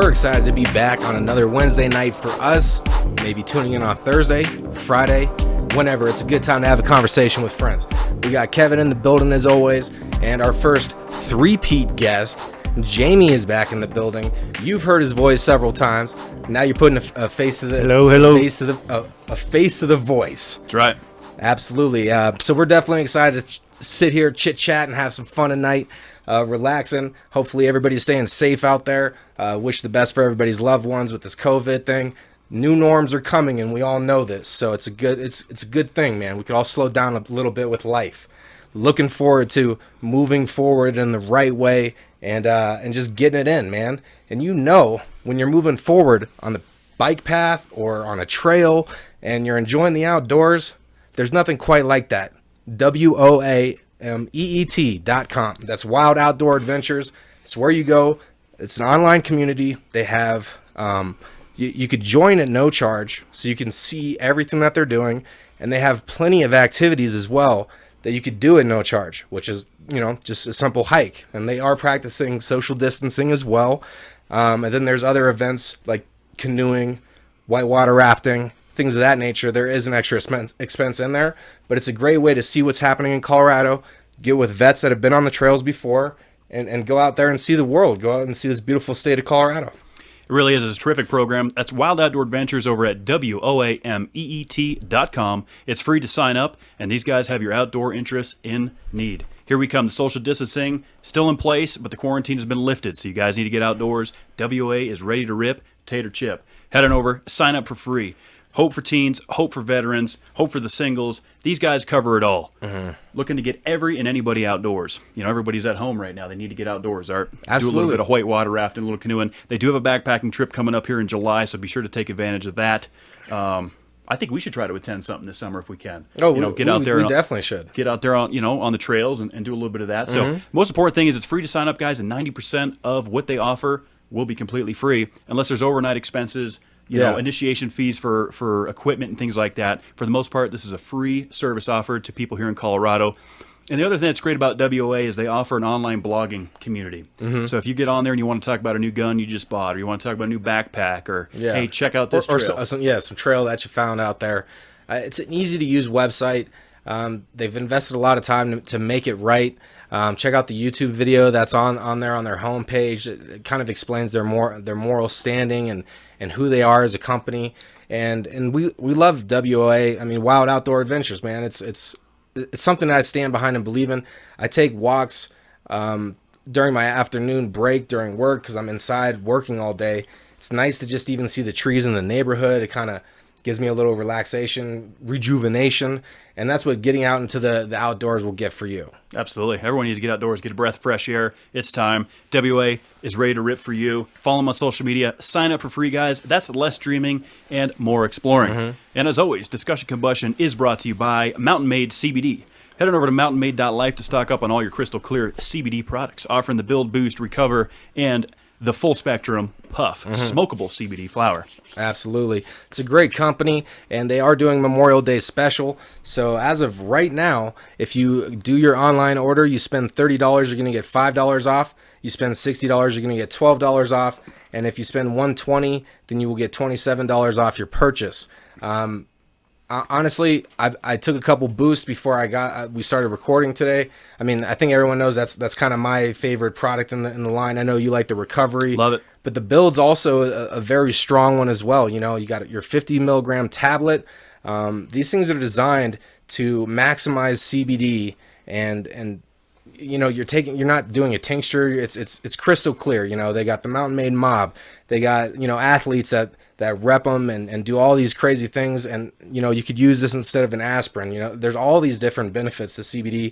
we're excited to be back on another Wednesday night for us. Maybe tuning in on Thursday, Friday, whenever. It's a good time to have a conversation with friends. We got Kevin in the building as always, and our first three-peat guest, Jamie, is back in the building. You've heard his voice several times. Now you're putting a face to the hello. a face to the voice. That's right. Absolutely. So we're definitely excited to sit here, chit chat, and have some fun tonight. Relaxing. Hopefully everybody's staying safe out there. Wish the best for everybody's loved ones with this COVID thing. New norms are coming, and we all know this. So it's a good thing, man. We could all slow down a little bit with life. Looking forward to moving forward in the right way and just getting it in, man. And you know, when you're moving forward on the bike path or on a trail and you're enjoying the outdoors, there's nothing quite like that. WOAMEET.com. That's Wild Outdoor Adventures. It's where you go. It's an online community. They have you could join at no charge, so you can see everything that they're doing, and they have plenty of activities as well that you could do at no charge, which is, you know, just a simple hike. And they are practicing social distancing as well. And then there's other events like canoeing, whitewater rafting, things of that nature. There is an extra expense in there, but it's a great way to see what's happening in Colorado, get with vets that have been on the trails before, and go out there and see the world. Go out and see this beautiful state of Colorado. It really is. It's a terrific program. That's Wild Outdoor Adventures over at WOAMEET.com. It's free to sign up, and these guys have your outdoor interests in need. Here we come. The social distancing still in place, but the quarantine has been lifted, so you guys need to get outdoors. WA is ready to rip, tater chip. Head on over, sign up for free. Hope for teens, hope for veterans, hope for the singles. These guys cover it all. Mm-hmm. Looking to get every and anybody outdoors. You know, everybody's at home right now. They need to get outdoors, Art. Absolutely. Do a little bit of whitewater rafting, a little canoeing. They do have a backpacking trip coming up here in July, so be sure to take advantage of that. I think we should try to attend something this summer if we can. Oh, you know, get out there. We definitely should. Get out there on, on the trails and do a little bit of that. So most important thing is it's free to sign up, guys, and 90% of what they offer will be completely free unless there's overnight expenses. You know, initiation fees for equipment and things like that. For the most part, this is a free service offered to people here in Colorado. And the other thing that's great about WOA is they offer an online blogging community. Mm-hmm. So if you get on there and you want to talk about a new gun you just bought, or you want to talk about a new backpack, or hey, check out this trail. Some trail that you found out there. It's an easy-to-use website. They've invested a lot of time to make it right. Check out the YouTube video that's on there on their homepage. It kind of explains their moral standing and who they are as a company. And we love WOA. I mean, Wild Outdoor Adventures, man. It's something that I stand behind and believe in. I take walks during my afternoon break during work because I'm inside working all day. It's nice to just even see the trees in the neighborhood. It kind of gives me a little relaxation, rejuvenation, and that's what getting out into the outdoors will get for you. Absolutely. Everyone needs to get outdoors, get a breath of fresh air. It's time. WA is ready to rip for you. Follow them on social media. Sign up for free, guys. That's less dreaming and more exploring. Mm-hmm. And as always, Discussion Combustion is brought to you by Made CBD. Head on over to mountainmade.life to stock up on all your crystal clear CBD products, offering the build, boost, recover, and the full spectrum puff, smokable CBD flower. Absolutely. It's a great company, and they are doing Memorial Day special. So as of right now, if you do your online order, you spend $30, you're going to get $5 off. You spend $60, you're going to get $12 off. And if you spend $120, then you will get $27 off your purchase. Honestly, I took a couple boosts before we started recording today. I mean, I think everyone knows that's kind of my favorite product in the line. I know you like the recovery. Love it. But the build's also a very strong one as well. You know, you got your 50 milligram tablet. These things are designed to maximize CBD and you know, you're not doing a tincture. It's crystal clear. You know, they got the Mountain Made Mob. They got, you know, athletes that rep them and do all these crazy things. And, you know, you could use this instead of an aspirin. You know, there's all these different benefits to CBD.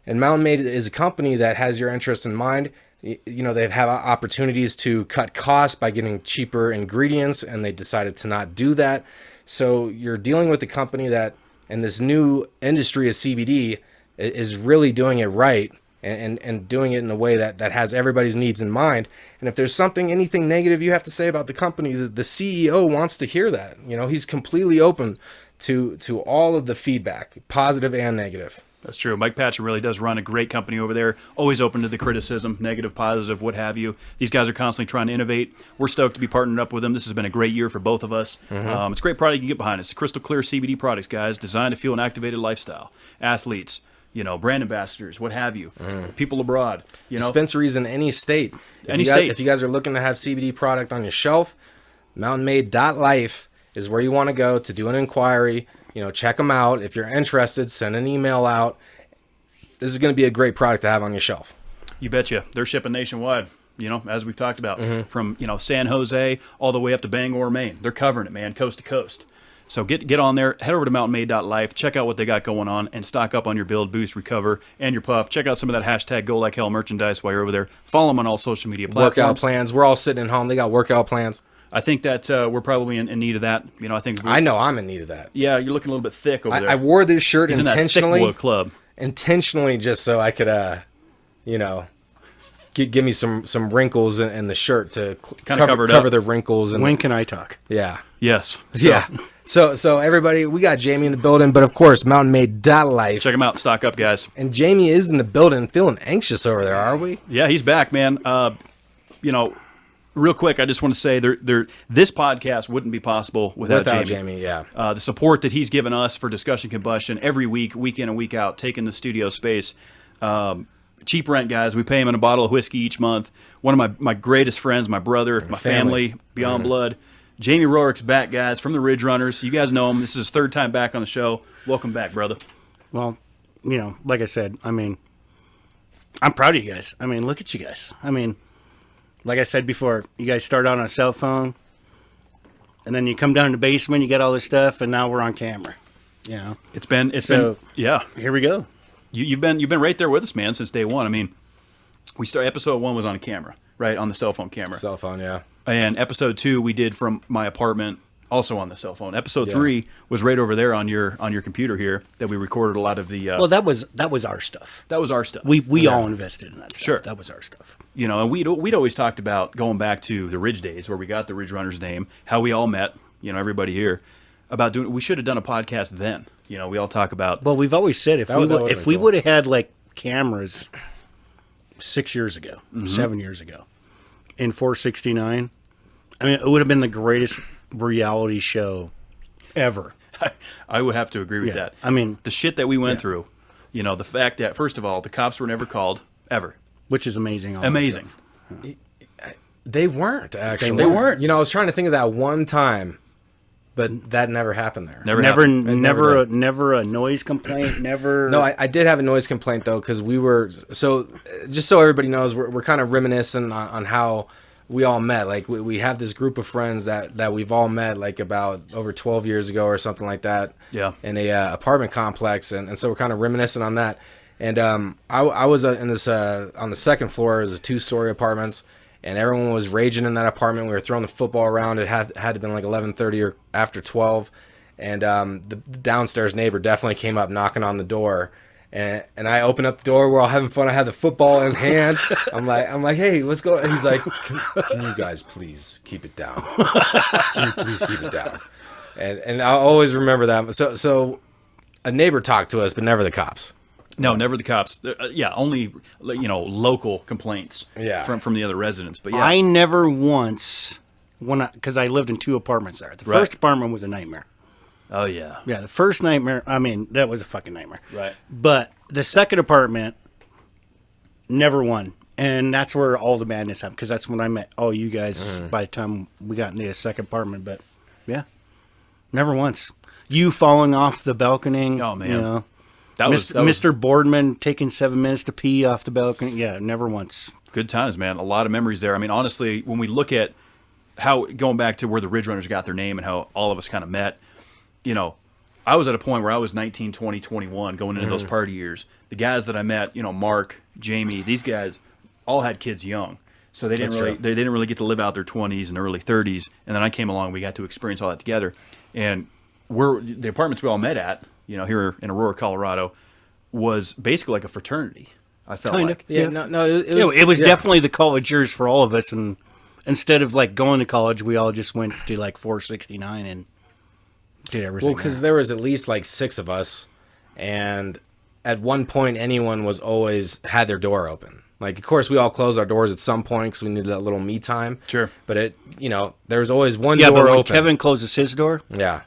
And Mountain Made is a company that has your interest in mind. You know, they have opportunities to cut costs by getting cheaper ingredients, and they decided to not do that. So you're dealing with a company that, in this new industry of CBD, is really doing it right. And doing it in a way that has everybody's needs in mind. And if there's anything negative you have to say about the company, the CEO wants to hear that. You know, he's completely open to all of the feedback, positive and negative. That's true. Mike Patchen really does run a great company over there. Always open to the criticism, negative, positive, what have you. These guys are constantly trying to innovate. We're stoked to be partnered up with them. This has been a great year for both of us. It's a great product you can get behind. It's crystal clear CBD products, guys, designed to fuel an activated lifestyle. Athletes, brand ambassadors, what have you. People abroad, Dispensaries in any state. If you guys are looking to have CBD product on your shelf, mountainmade.life is where you want to go to do an inquiry. Check them out. If you're interested, send an email out. This is going to be a great product to have on your shelf. You betcha. They're shipping nationwide, as we've talked about, from, San Jose all the way up to Bangor, Maine. They're covering it, man, coast to coast. So get on there, head over to mountainmade.life, check out what they got going on, and stock up on your build, boost, recover, and your puff. Check out some of that hashtag #GoLikeHell merchandise while you're over there. Follow them on all social media platforms. Workout plans. We're all sitting at home. They got workout plans. I think that we're probably in need of that. I know I'm in need of that. Yeah, you're looking a little bit thick over there. I wore this shirt He's intentionally. In that thick wood club. Intentionally, just so I could, give me some wrinkles in the shirt to kind of cover the wrinkles. And when can I talk? Yeah. Yes. Yeah. So everybody, we got Jamie in the building, but of course, mountainmade.life. Check them out. Stock up, guys. And Jamie is in the building, feeling anxious over there, are we? Yeah, he's back, man. Real quick, I just want to say this podcast wouldn't be possible without Jamie. Yeah. The support that he's given us for Discussion Combustion every week in and week out, taking the studio space. Cheap rent, guys. We pay him in a bottle of whiskey each month. One of my greatest friends, my brother, my family beyond blood. Jamie Roerich's back, guys, from the Ridge Runners. You guys know him. This is his third time back on the show. Welcome back, brother. Well, like I said, I'm proud of you guys. Look at you guys. Like I said before, you guys start out on a cell phone, and then you come down to the basement, you get all this stuff, and now we're on camera. It's been yeah. Here we go. You've been right there with us, man, since day one. Episode 1 was on a camera, right, on the cell phone camera. Cell phone, yeah. And episode 2 we did from my apartment, also on the cell phone. Episode 3 was right over there on your computer here that we recorded a lot of the. Well, that was our stuff. That was our stuff. We all invested in that stuff. Sure, that was our stuff. And we'd always talked about going back to the Ridge days where we got the Ridge Runners name, how we all met. Everybody here about doing. We should have done a podcast then. We all talk about. Well, we've always said if we would have had like cameras 6 years ago, 7 years ago, in 469, it would have been the greatest reality show ever. I would have to agree with that. The shit that we went through, the fact that, first of all, the cops were never called, ever. Which is amazing. Amazing. They weren't, actually. They weren't. I was trying to think of that one time, but that never happened there. Never a noise complaint, never. No, I did have a noise complaint, though, because we were, just so everybody knows, we're kind of reminiscing on how we all met. Like, we have this group of friends that we've all met, like, about over 12 years ago or something like that. Yeah. In a apartment complex, and so we're kind of reminiscing on that. And I was in this on the second floor. It was a 2-story apartments, and everyone was raging in that apartment. We were throwing the football around. It had to have been like 11:30 or after 12, and the downstairs neighbor definitely came up knocking on the door. And I open up the door. We're all having fun. I had the football in hand. I'm like, hey, what's going on? And he's like, can you guys please keep it down? Can you please keep it down? And I'll always remember that. So a neighbor talked to us, but never the cops. No, never the cops. Only local complaints. Yeah. From the other residents. But yeah, I never once because I lived in 2 apartments there. The first apartment was a nightmare. Oh yeah. Yeah, the first nightmare. That was a fucking nightmare. Right. But the second apartment, never won, and that's where all the madness happened. Because that's when I met all you guys. By the time we got into the second apartment, but yeah, never once. You falling off the balcony. Oh man. That was Mr. Boardman taking 7 minutes to pee off the balcony. Yeah, never once. Good times, man. A lot of memories there. Honestly, when we look at how going back to where the Ridge Runners got their name and how all of us kind of met. I was at a point where I was 19, 20, 21 going into those party years. The guys that I met, Mark, Jamie, these guys all had kids young. So they didn't really get to live out their 20s and early 30s. And then I came along, we got to experience all that together. And the apartments we all met at, here in Aurora, Colorado, was basically like a fraternity. I felt kind like. of. Yeah. No. It was definitely the college years for all of us, and instead of like going to college, we all just went to like 469 and did everything. Well, because there was at least like 6 of us, and at one point anyone was always had their door open. Like, of course, we all closed our doors at some point because we needed that little me time. Sure. But there was always one Yeah, door but when open. Kevin closes his door, Yeah.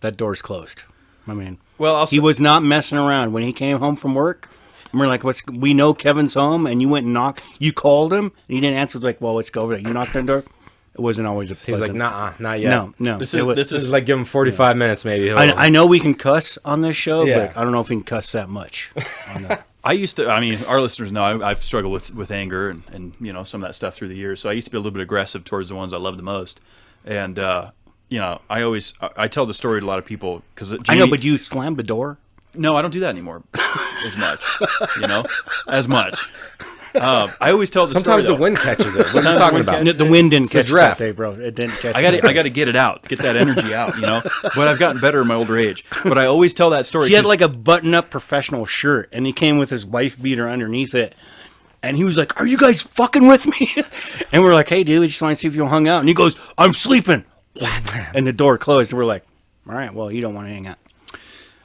that door's closed. I mean, Well, he was not messing around when he came home from work. And we're like, we know Kevin's home, and you went and knocked. You called him, and he didn't answer. It was like, well, let's go over there. You knocked on the door. It wasn't always a He's pleasant. like, nah, not yet. No. this This is like give him 45 minutes maybe. I know we can cuss on this show, Yeah. but I don't know if we can cuss that much. On that. I used to. I mean, our listeners know I've struggled with anger and some of that stuff through the years. So I used to be a little bit aggressive towards the ones I love the most. And I tell the story to a lot of people because I know, but you slammed the door. No, I don't do that anymore as much. As much. I always tell the Sometimes story. the wind catches it. What are you talking about? The wind didn't the catch draft. that day, bro. It didn't catch. I got to get it out, get that energy out. But I've gotten better in my older age. But I always tell that story. He had like a button-up professional shirt, and he came with his wife beater underneath it. And he was like, "Are you guys fucking with me?" And we're like, "Hey, dude, we just want to see if you hung out." And he goes, "I'm sleeping." And the door closed. And we're like, "All right, well, you don't want to hang out."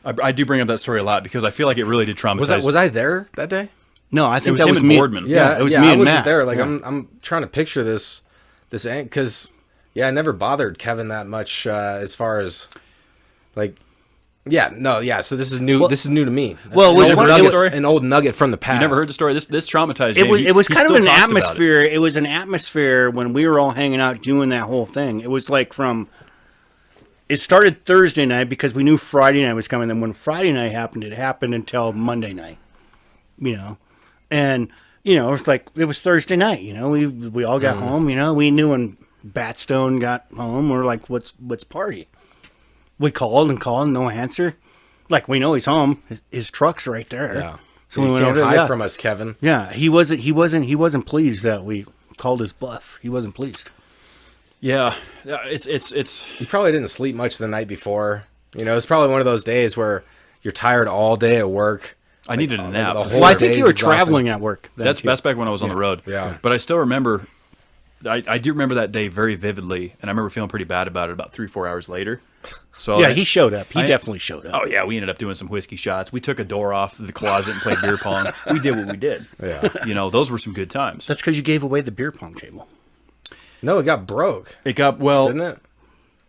I do bring up that story a lot because I feel like it really did traumatize. Was I there that day? No, I think was that him was and me. Boardman. Yeah, it was me I and wasn't Matt. there. Like Yeah. I'm trying to picture this because I never bothered Kevin that much as far as like. So this is new. Well- this is new to me. well, it was an, one- old it nugget, was- an old nugget from the past. You never heard the story? This traumatized It you. was He- it was he kind of still an talks about it. atmosphere. It was an atmosphere when we were all hanging out doing that whole thing. It was like it started Thursday night because we knew Friday night was coming. Then when Friday night happened, it happened until Monday night. And it was like it was Thursday night. We all got home. We knew when Batstone got home. We're like, let's party. We called, no answer. Like we know he's home. His truck's right there. Yeah. So you we went can't over. hide Yeah. from us, Kevin. Yeah, he wasn't pleased that we called his bluff. He wasn't pleased. Yeah, it's. You probably didn't sleep much the night before. It's probably one of those days where you're tired all day at work. I needed a nap. the whole Well, I think day's you were exhausting. traveling at work. then, That's too. back when I was on the road. Yeah. But I still remember. I do remember that day very vividly, and I remember feeling pretty bad about it about 3-4 hours later. So Yeah, he showed up. He I- definitely showed up. Oh yeah, we ended up doing some whiskey shots. We took a door off the closet and played beer pong. We did what we did. Yeah. Those were some good times. That's because you gave away the beer pong table. No, it got broke, It got didn't it?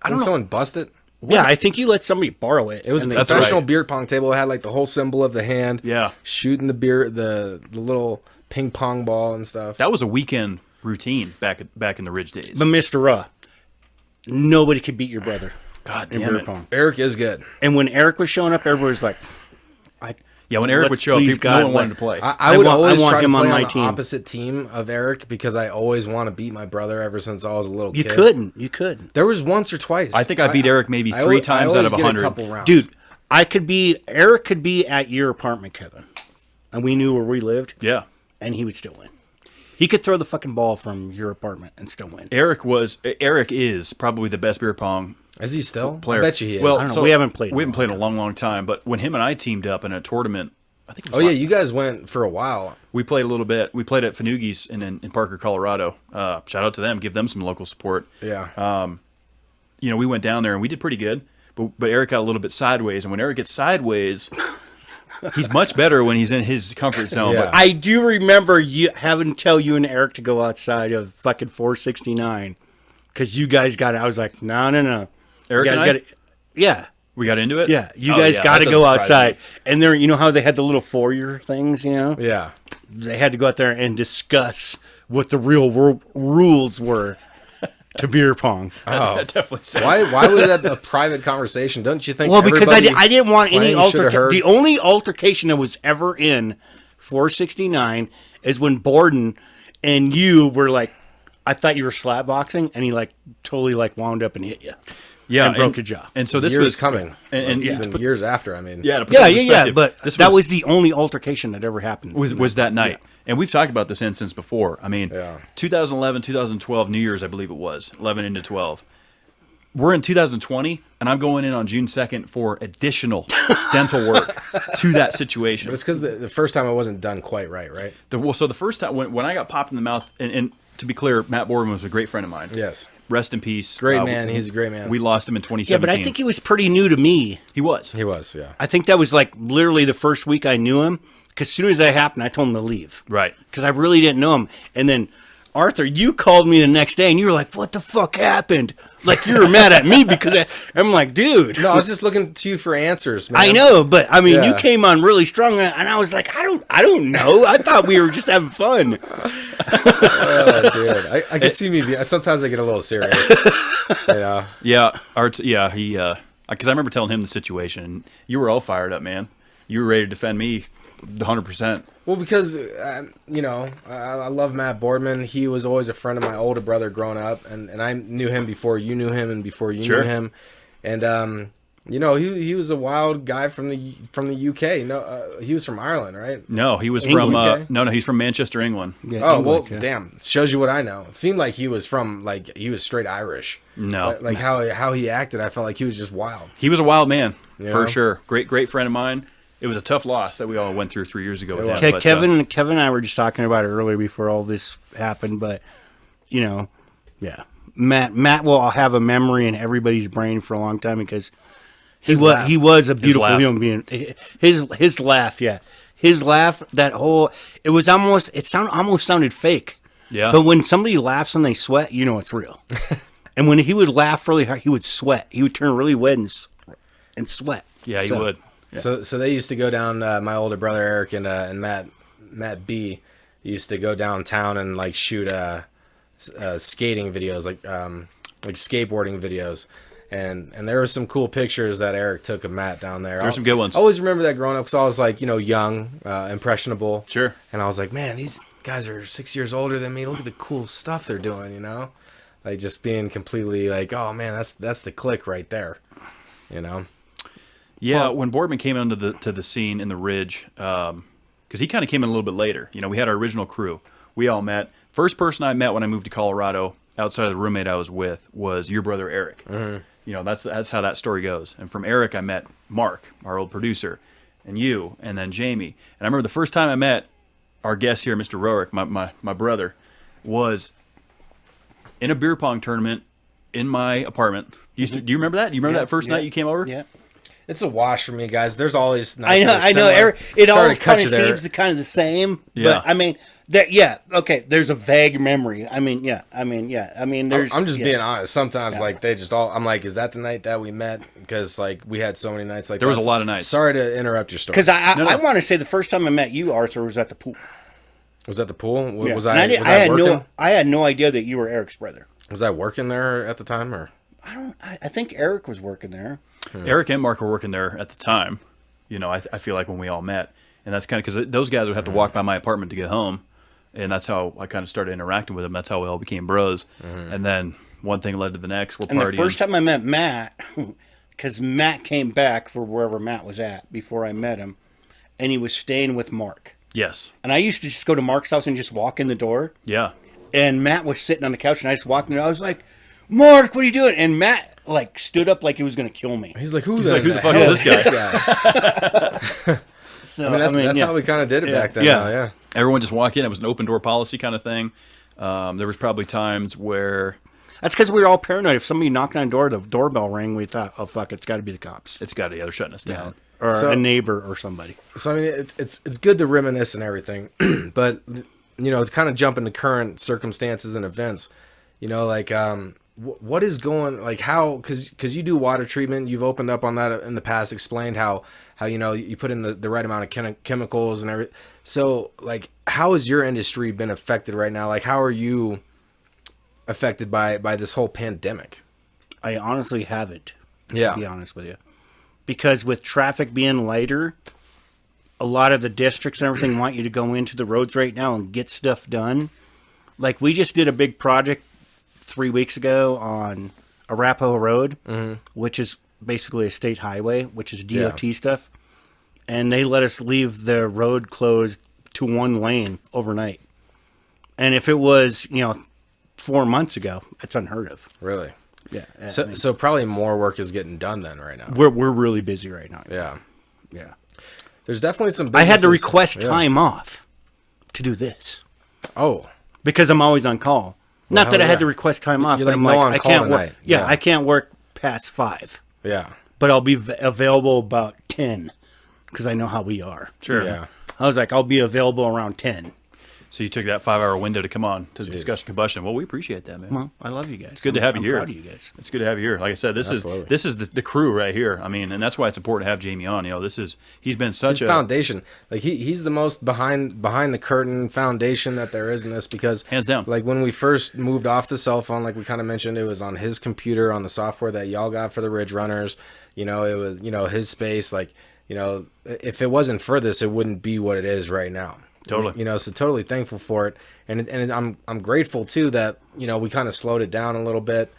I don't Didn't know. someone bust it? Yeah, I think you let somebody borrow it. It was a and they- That's professional right. beer pong table. It had like the whole symbol of the hand. Yeah. Shooting the beer, the little ping pong ball and stuff. That was a weekend routine back in the Ridge days. But Mr. Nobody could beat your brother God in damn beer it. pong. Eric is good. And when Eric was showing up, everybody was like, Yeah, when Eric Let's would show up, please people, no God one wanted let- to play. I would always want try to him on play my on the team. opposite team of Eric because I always want to beat my brother ever since I was a little you kid. couldn't. You couldn't. There was once or twice. I think I beat Eric maybe I three al- times I out of always get 100. a couple rounds. Dude, Eric could be at your apartment, Kevin. And we knew where we lived, Yeah. and he would still win. He could throw the fucking ball from your apartment and still win. Eric is probably the best beer pong Is he still? player. I bet you he is. Well, I don't know. We haven't played in We a haven't played in a long time. But when him and I teamed up in a tournament, I think it was. Oh yeah, you guys went for a while. We played a little bit. We played at Fanugis in Parker, Colorado. Shout out to them. Give them some local support. Yeah. We went down there and we did pretty good. But Eric got a little bit sideways, and when Eric gets sideways, he's much better when he's in his comfort zone. Yeah. But I do remember you having to tell you and Eric to go outside of fucking 469 because you guys got it. I was like, no. Eric you guys and I? got it. Yeah. we got into it. Yeah. You Oh, guys yeah, got that to go doesn't surprise outside. And there, you know how they had the little foyer things, Yeah. They had to go out there and discuss what the real rules were to beer pong. me. Oh. That definitely. Sounds Why was that a private conversation? Don't you think? Well, because I everybody didn't want any playing should have altercation. heard? The only altercation that was ever in 469 is when Borden and you were like, I thought you were slap boxing, and he like totally like wound up and hit you. Yeah, and broke your jaw. And so this years was coming, and even years after. I mean, Yeah, to put Yeah, that in yeah, perspective, But this that was the only altercation that ever happened. was that night. And we've talked about this instance before. I mean, Yeah. 2011, 2012, New Year's, I believe it was, 11 into 12. We're in 2020, and I'm going in on June 2nd for additional dental work to that situation. But it's because the first time it wasn't done quite right, right? So the first time when I got popped in the mouth, and to be clear, Matt Boardman was a great friend of mine. Yes. Rest in peace. Great man. He's a great man. We lost him in 2017. Yeah, but I think he was pretty new to me. he was. He was, yeah. I think that was like literally the first week I knew him. Because as soon as that happened, I told him to leave. Right. Because I really didn't know him. And then, Arthur, you called me the next day and you were like, what the fuck happened? Like you were mad at me because I'm like, dude. No, I was just looking to you for answers, man. I know, but I mean, Yeah. you came on really strong, and I was like, I don't know. I thought we were just having fun. Oh, dude. I can see me. Sometimes I get a little serious. Yeah. Yeah. He, because I remember telling him the situation. You were all fired up, man. You were ready to defend me 100%. Well, because, I love Matt Boardman. He was always a friend of my older brother growing up, and I knew him before you knew him and before you Sure. knew him. And, he was a wild guy from the UK. No, he was from Ireland, right? No, he was England, from, okay. he's from Manchester, England. Yeah, Oh, England, well, yeah. damn. Shows you what I know. It seemed like he was he was straight Irish. No. Like how he acted, I felt like he was just wild. He was a wild man, Yeah. for sure. Great friend of mine. It was a tough loss that we all went through 3 years ago with him. Okay, but, Kevin and I were just talking about it earlier before all this happened, but yeah, Matt will have a memory in everybody's brain for a long time because he was a beautiful laugh. human being. His laugh, yeah, his laugh. It almost sounded fake. Yeah. But when somebody laughs and they sweat, you know it's real. And when he would laugh really hard, he would sweat. He would turn really red and sweat. Yeah, he would. Yeah. So they used to go down. My older brother Eric and Matt B used to go downtown and like shoot skating videos, like skateboarding videos, and there were some cool pictures that Eric took of Matt down there. There were some good ones. I always remember that growing up because I was like young, impressionable. Sure. And I was like, man, these guys are 6 years older than me. Look at the cool stuff they're doing. Like just being completely like, oh man, that's the click right there. Yeah, when Boardman came into the scene in the Ridge, because he kind of came in a little bit later. We had our original crew. We all met. First person I met when I moved to Colorado, outside of the roommate I was with, was your brother Eric. Mm-hmm. That's how that story goes. And from Eric, I met Mark, our old producer, and you, and then Jamie. And I remember the first time I met our guest here, Mr. Roehrich, my brother, was in a beer pong tournament in my apartment. Do you remember that? Do you remember that first night you came over? Yeah. It's a wash for me, guys. There's always nights I know. It always kind of seems kind of the same. Yeah. But I mean, okay. There's a vague memory. I mean, there's. I'm just being honest. Sometimes, like they just all. I'm like, is that the night that we met? Because like we had so many nights. Like there was a lot of nights. Sorry to interrupt your story. Because I want to say the first time I met you, Arthur, was at the pool. Was that the pool? Yeah. Was And I working? I had no idea that you were Eric's brother. Was I working there at the time, or? I think Eric was working there. Eric and Mark were working there at the time. I feel like when we all met, and that's kind of because those guys would have to walk by my apartment to get home, and that's how I kind of started interacting with them. That's how we all became bros. And then one thing led to the next. We're partying. And the first time I met Matt, because Matt came back for wherever Matt was at before I met him, and he was staying with Mark. Yes. And I used to just go to Mark's house and just walk in the door. Yeah. And Matt was sitting on the couch, and I just walked in there. I was like, Mark, what are you doing? And Matt stood up like he was going to kill me. He's like, who the fuck is this guy? So that's how we kind of did it back then. Yeah. Everyone just walked in. It was an open door policy kind of thing. There was probably times where that's because we were all paranoid. If somebody knocked on the door, the doorbell rang. We thought, oh fuck, it's got to be the cops. it's got to they're shutting us down. Or a neighbor or somebody. So I mean, it's good to reminisce and everything, but to kind of jump into current circumstances and events. What is going, like, how, because you do water treatment, you've opened up on that in the past, explained how you put in the right amount of chemicals and everything. So like, how has your industry been affected right now? Like, how are you affected by this whole pandemic? I honestly haven't. Yeah. To be honest with you, because with traffic being lighter, a lot of the districts and everything want you to go into the roads right now and get stuff done. Like we just did a big project 3 weeks ago on Arapahoe Road, which is basically a state highway, which is DOT stuff. And they let us leave the road closed to one lane overnight. And if it was, 4 months ago, it's unheard of. Really? Yeah. So probably more work is getting done then right now. We're really busy right now. Yeah. Yeah. There's definitely some I had to businesses- request time off to do this. Oh. Because I'm always on call. Not that I had yeah. to request time off, You're but like, I'm no like, on I call can't work. tonight. Yeah, Yeah. I can't work past 5, Yeah. but I'll be available about 10 because I know how we are. Sure. Yeah. I was like, I'll be available around 10. So you took that 5-hour window to come on to discuss combustion. Well, we appreciate that, man. Well, I love you guys. It's good to have you here. I'm proud of you guys. It's good to have you here. Like I said, this Absolutely. is the crew right here. I mean, and that's why it's important to have Jamie on. You know, he's been such His a foundation. Like he's the most behind the curtain foundation that there is in this, because Hands down. Like when we first moved off the cell phone, like we kind of mentioned, it was on his computer on the software that y'all got for the Ridge Runners. You know, it was, you know, his space. Like, you know, if it wasn't for this, it wouldn't be what it is right now. Totally. You know, so totally thankful for it, and I'm grateful too that, you know, we kind of slowed it down a little bit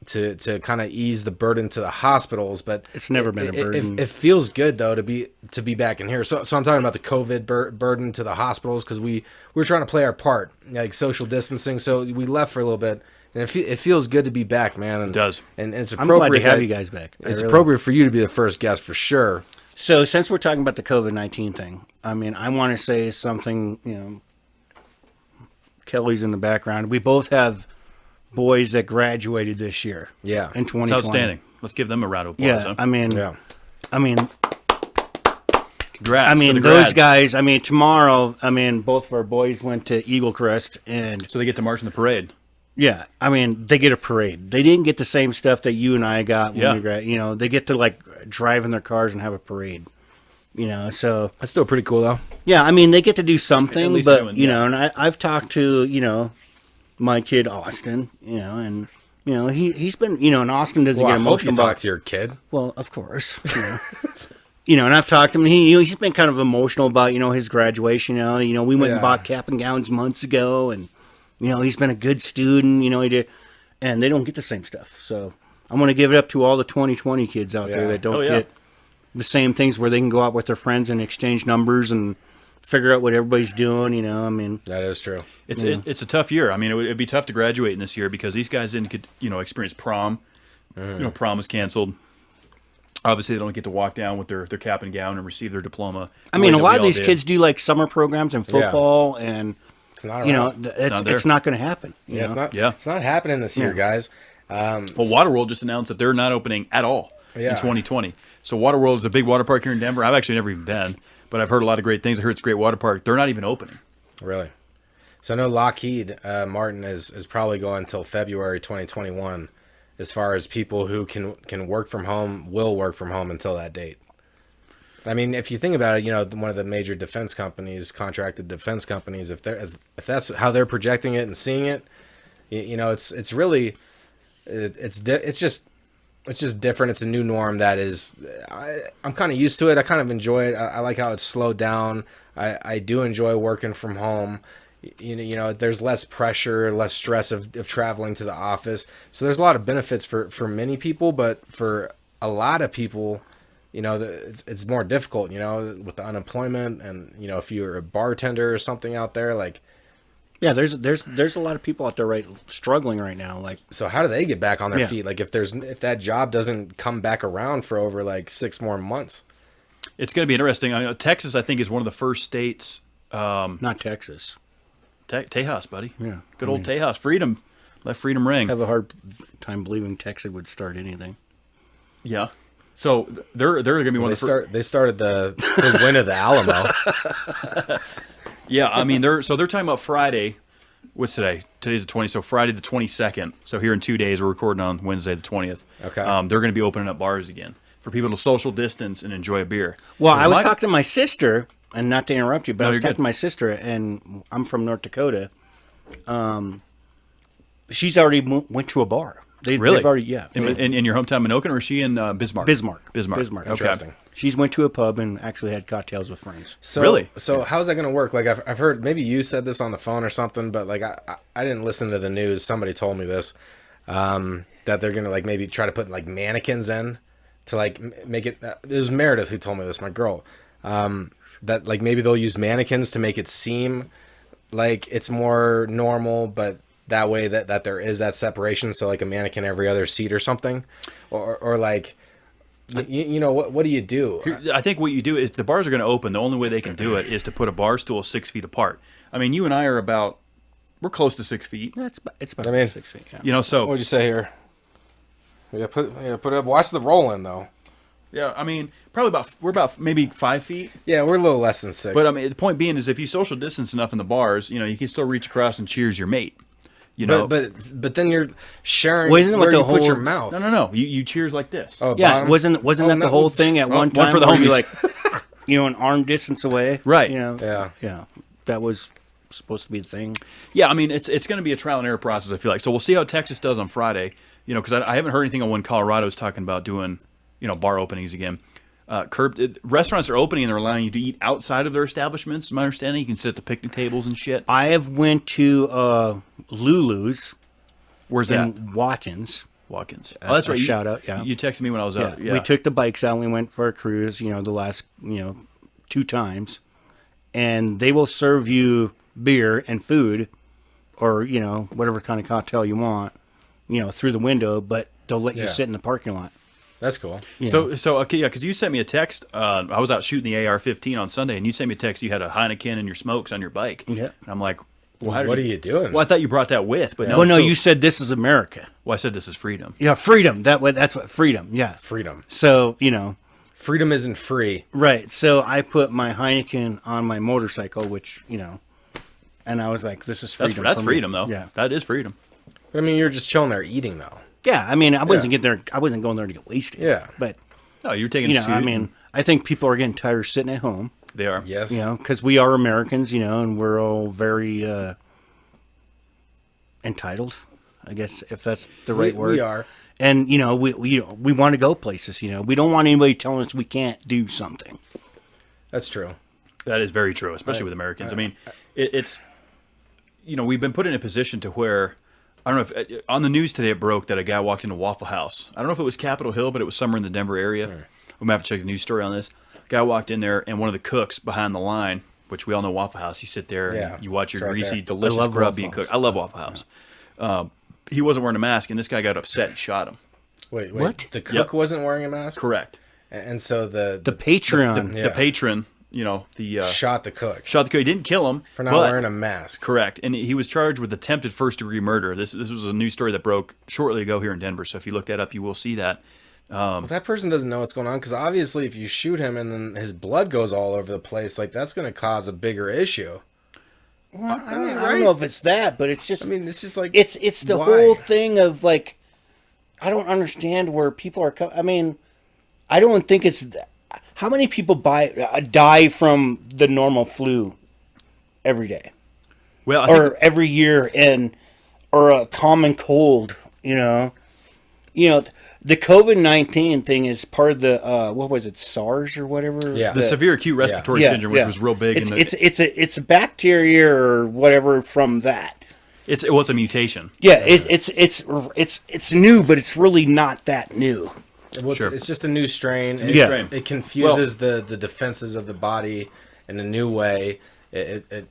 to kind of ease the burden to the hospitals, but It's never been a burden. It feels good though to be back in here. So I'm talking about the COVID burden to the hospitals, because we were trying to play our part, like social distancing. So we left for a little bit, and it feels good to be back, man. And, It does. and it's I'm appropriate. glad to have that- you guys back. It's appropriate for you to be the first guest for sure. So since we're talking about the COVID-19 thing, I mean, I want to say something, you know, Kelly's in the background. We both have boys that graduated this year. Yeah. In 2020. it's outstanding. Let's give them a round of applause. Yeah, huh? I mean, Yeah. Congrats. to the those grads. guys, I mean, tomorrow, I mean, both of our boys went to Eagle Crest, and So they get to march in the parade. yeah, I mean, they get a parade. They didn't get the same stuff that you and I got when Yeah. we grad. You know, they get to like drive in their cars and have a parade. You know, so That's still pretty cool though. yeah, I mean, they get to do At something, least but doing, you yeah. know, and I've talked to, you know, my kid Austin, you know, and you know he's been, you know, and Austin doesn't Well, get I hope you emotional talk about. to your kid. Well, of course, you know. You know, and I've talked to him. And he's been kind of emotional about, you know, his graduation. You know, we went and Yeah. bought cap and gowns months ago, and you know, he's been a good student. You know, he did, and they don't get the same stuff. So I'm going to give it up to all the 2020 kids out there Yeah. that don't Oh, yeah. get the same things, where they can go out with their friends and exchange numbers and figure out what everybody's doing. You know, I mean, That is true. It's a tough year. I mean, it'd be tough to graduate in this year because these guys didn't get, you know, experience prom. You know, prom was canceled. Obviously, they don't get to walk down with their cap and gown and receive their diploma. I mean, the a way lot that of we all these did. kids do like summer programs and football, and It's not. you know, around. not there. it's not going to happen. you Yeah, it's know? not. Yeah. It's not happening this year, guys. Well, Waterworld just announced that they're not opening at all Yeah. in 2020. So Waterworld is a big water park here in Denver. I've actually never even been, but I've heard a lot of great things. I heard it's a great water park. They're not even opening. Really. So I know Lockheed Martin is probably going until February 2021, as far as people who can work from home will work from home until that date. I mean, if you think about it, you know, one of the major defense companies, contracted defense companies, if that's how they're projecting it and seeing it, you know, it's really it's just different. It's a new norm that is. I'm kind of used to it. I kind of enjoy it. I like how it's slowed down. I do enjoy working from home. You know, there's less pressure, less stress of traveling to the office. So there's a lot of benefits for many people, but for a lot of people, you know, it's more difficult, you know, with the unemployment, and, you know, if you're a bartender or something out there, like, Yeah, there's a lot of people out there struggling right now. Like, so how do they get back on their Yeah. feet? Like if that job doesn't come back around for over like 6 more months. It's going to be interesting. I know Texas, I think, is one of the first states. not Texas. Tejas, buddy. Yeah, Good old Tejas. Freedom. Let freedom ring. I have a hard time believing Texas would start anything. Yeah. So they're going to be one of the first. They started the win of the Alamo. Yeah, I mean they're talking about Friday. What's today? Today's the 20th, so Friday the 22nd. So here in 2 days, we're recording on Wednesday the 20th. Okay. They're going to be opening up bars again for people to social distance and enjoy a beer. Well, So I was my- talking to my sister, and not to interrupt you, but No, I was you're talking good. to my sister, and I'm from North Dakota. She's already went to a bar. Really? They've already, yeah. in your hometown, Minokan, or is she in Bismarck? Bismarck. Bismarck. Bismarck. Okay. Interesting. She's went to a pub and actually had cocktails with friends. So, Really? So how's that going to work? Like I've heard, maybe you said this on the phone or something, but like I didn't listen to the news. Somebody told me this, that they're going to like maybe try to put like mannequins in to like make it. It was Meredith who told me this, my girl, that like maybe they'll use mannequins to make it seem like it's more normal, but that way that there is that separation. So like a mannequin every other seat or something, or like, you know, what do you do? I think what you do, if the bars are going to open, the only way they can do it is to put a bar stool 6 feet apart. I mean, you and I are about We're close to 6 feet. Yeah, it's about I mean, 6 feet. Yeah. You know, so What'd you say here? Put it up. Watch the roll in though. yeah, I mean, we're about maybe 5 feet. Yeah, we're a little less than 6. But I mean, the point being is, if you social distance enough in the bars, you know, you can still reach across and cheers your mate. You know, but then you're sharing Well, isn't it where like you the put your whole- mouth. no. You cheers like this. Oh, Yeah, bottom? wasn't that no, the whole thing at one time? for the where you homies. an arm distance away, Right. You know, Yeah. that was supposed to be the thing. Yeah, I mean, it's going to be a trial and error process, I feel like. So we'll see how Texas does on Friday, you know, because I haven't heard anything on when Colorado's talking about doing, you know, bar openings again. Restaurants are opening and they're allowing you to eat outside of their establishments. My understanding, you can sit at the picnic tables and shit. I have went to Lulu's Where's that? in Watkins. Watkins. Oh, that's a right. shout out, yeah. You texted me when I was out. Yeah. We took the bikes out and we went for a cruise, you know, the last, 2 times. And they will serve you beer and food or, whatever kind of cocktail you want, through the window, but they'll let you sit in the parking lot. That's cool. So okay, yeah, because you sent me a text. I was out shooting the AR-15 on Sunday, and you sent me a text. You had a Heineken and your smokes on your bike. Yeah. And I'm like, What are you doing? Well, I thought you brought that with, but no. Well, no, so- you said this is America. Well, I said this is freedom. Yeah, freedom. That's what freedom. Yeah. Freedom. So, Freedom isn't free. right. So I put my Heineken on my motorcycle, which, and I was like, this is freedom. That's for me. freedom, though. Yeah. That is freedom. I mean, you're just chilling there eating, though. Yeah. I mean, I wasn't going there to get wasted. Yeah. But, No, you're taking. I mean, I think people are getting tired of sitting at home. they are. Yes. Because we are Americans, and we're all very entitled, I guess, if that's the right word. We are. And, we want to go places, We don't want anybody telling us we can't do something. That's true. That is very true, especially with Americans. I mean, it's we've been put in a position to where I don't know if on the news today it broke that a guy walked into Waffle House. I don't know if it was Capitol Hill, but it was somewhere in the Denver area. We might have to check the news story on this. Guy walked in there, and one of the cooks behind the line, which we all know Waffle House, you sit there and you watch your it's right greasy, there. delicious I love grub Waffle being cooked. House. I love Waffle House. He wasn't wearing a mask, and this guy got upset and shot him. Wait. What? The cook wasn't wearing a mask? Correct. And so the Patreon. The patron, the shot the cook shot the cook. He didn't kill him for not but- wearing a mask. Correct, and he was charged with attempted first-degree murder. This was a news story that broke shortly ago here in Denver. So if you look that up, you will see that. Well, that person doesn't know what's going on because obviously, if you shoot him and then his blood goes all over the place, like that's going to cause a bigger issue. Well, I don't know if it's that, but it's just. I mean, it's just like it's the why? whole thing of like, I don't understand where people are. I mean, I don't think it's. How many people die from the normal flu every day Well, I or think, every year, or a common cold? The COVID-19 thing is part of the what was it, SARS or whatever? Yeah. the severe acute respiratory syndrome, which was real big. It's a bacteria or whatever from that. It's a mutation. Yeah, it's new, but it's really not that new. Well, Sure. it's just a new strain. new strain. It confuses the defenses of the body in a new way. The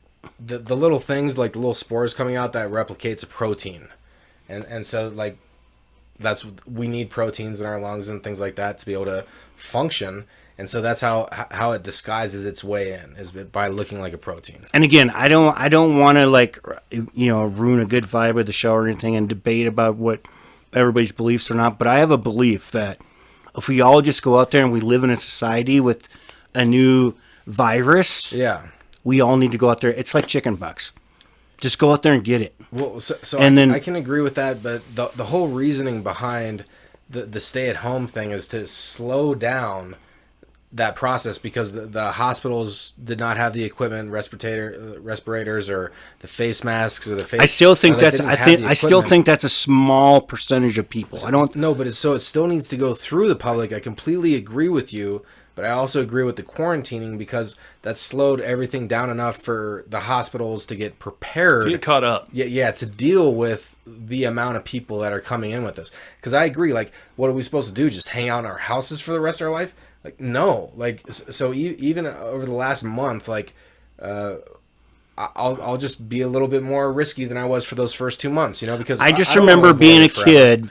little things like the little spores coming out that replicates a protein, and so like we need proteins in our lungs and things like that to be able to function. And so that's how it disguises its way in, is by looking like a protein. And again, I don't want to ruin a good vibe of the show or anything and debate about what everybody's beliefs or not. But I have a belief that if we all just go out there and we live in a society with a new virus, we all need to go out there. It's like chicken pox. Just go out there and get it. Well, so And I then- can agree with that, but the whole reasoning behind the stay-at-home thing is to slow down that process because the hospitals did not have the equipment, respirators, or the face masks, or the face. I still think or they that's didn't I have think the I still equipment. think that's a small percentage of people. I don't. No, but it still needs to go through the public. I completely agree with you, but I also agree with the quarantining because that slowed everything down enough for the hospitals to get prepared. To get caught up. Yeah, to deal with the amount of people that are coming in with this. Because I agree, like, what are we supposed to do? Just hang out in our houses for the rest of our life? Like, no. Like, so even over the last month, like, I'll just be a little bit more risky than I was for those first 2 months, because I just don't wanna remember avoid being it a forever. kid,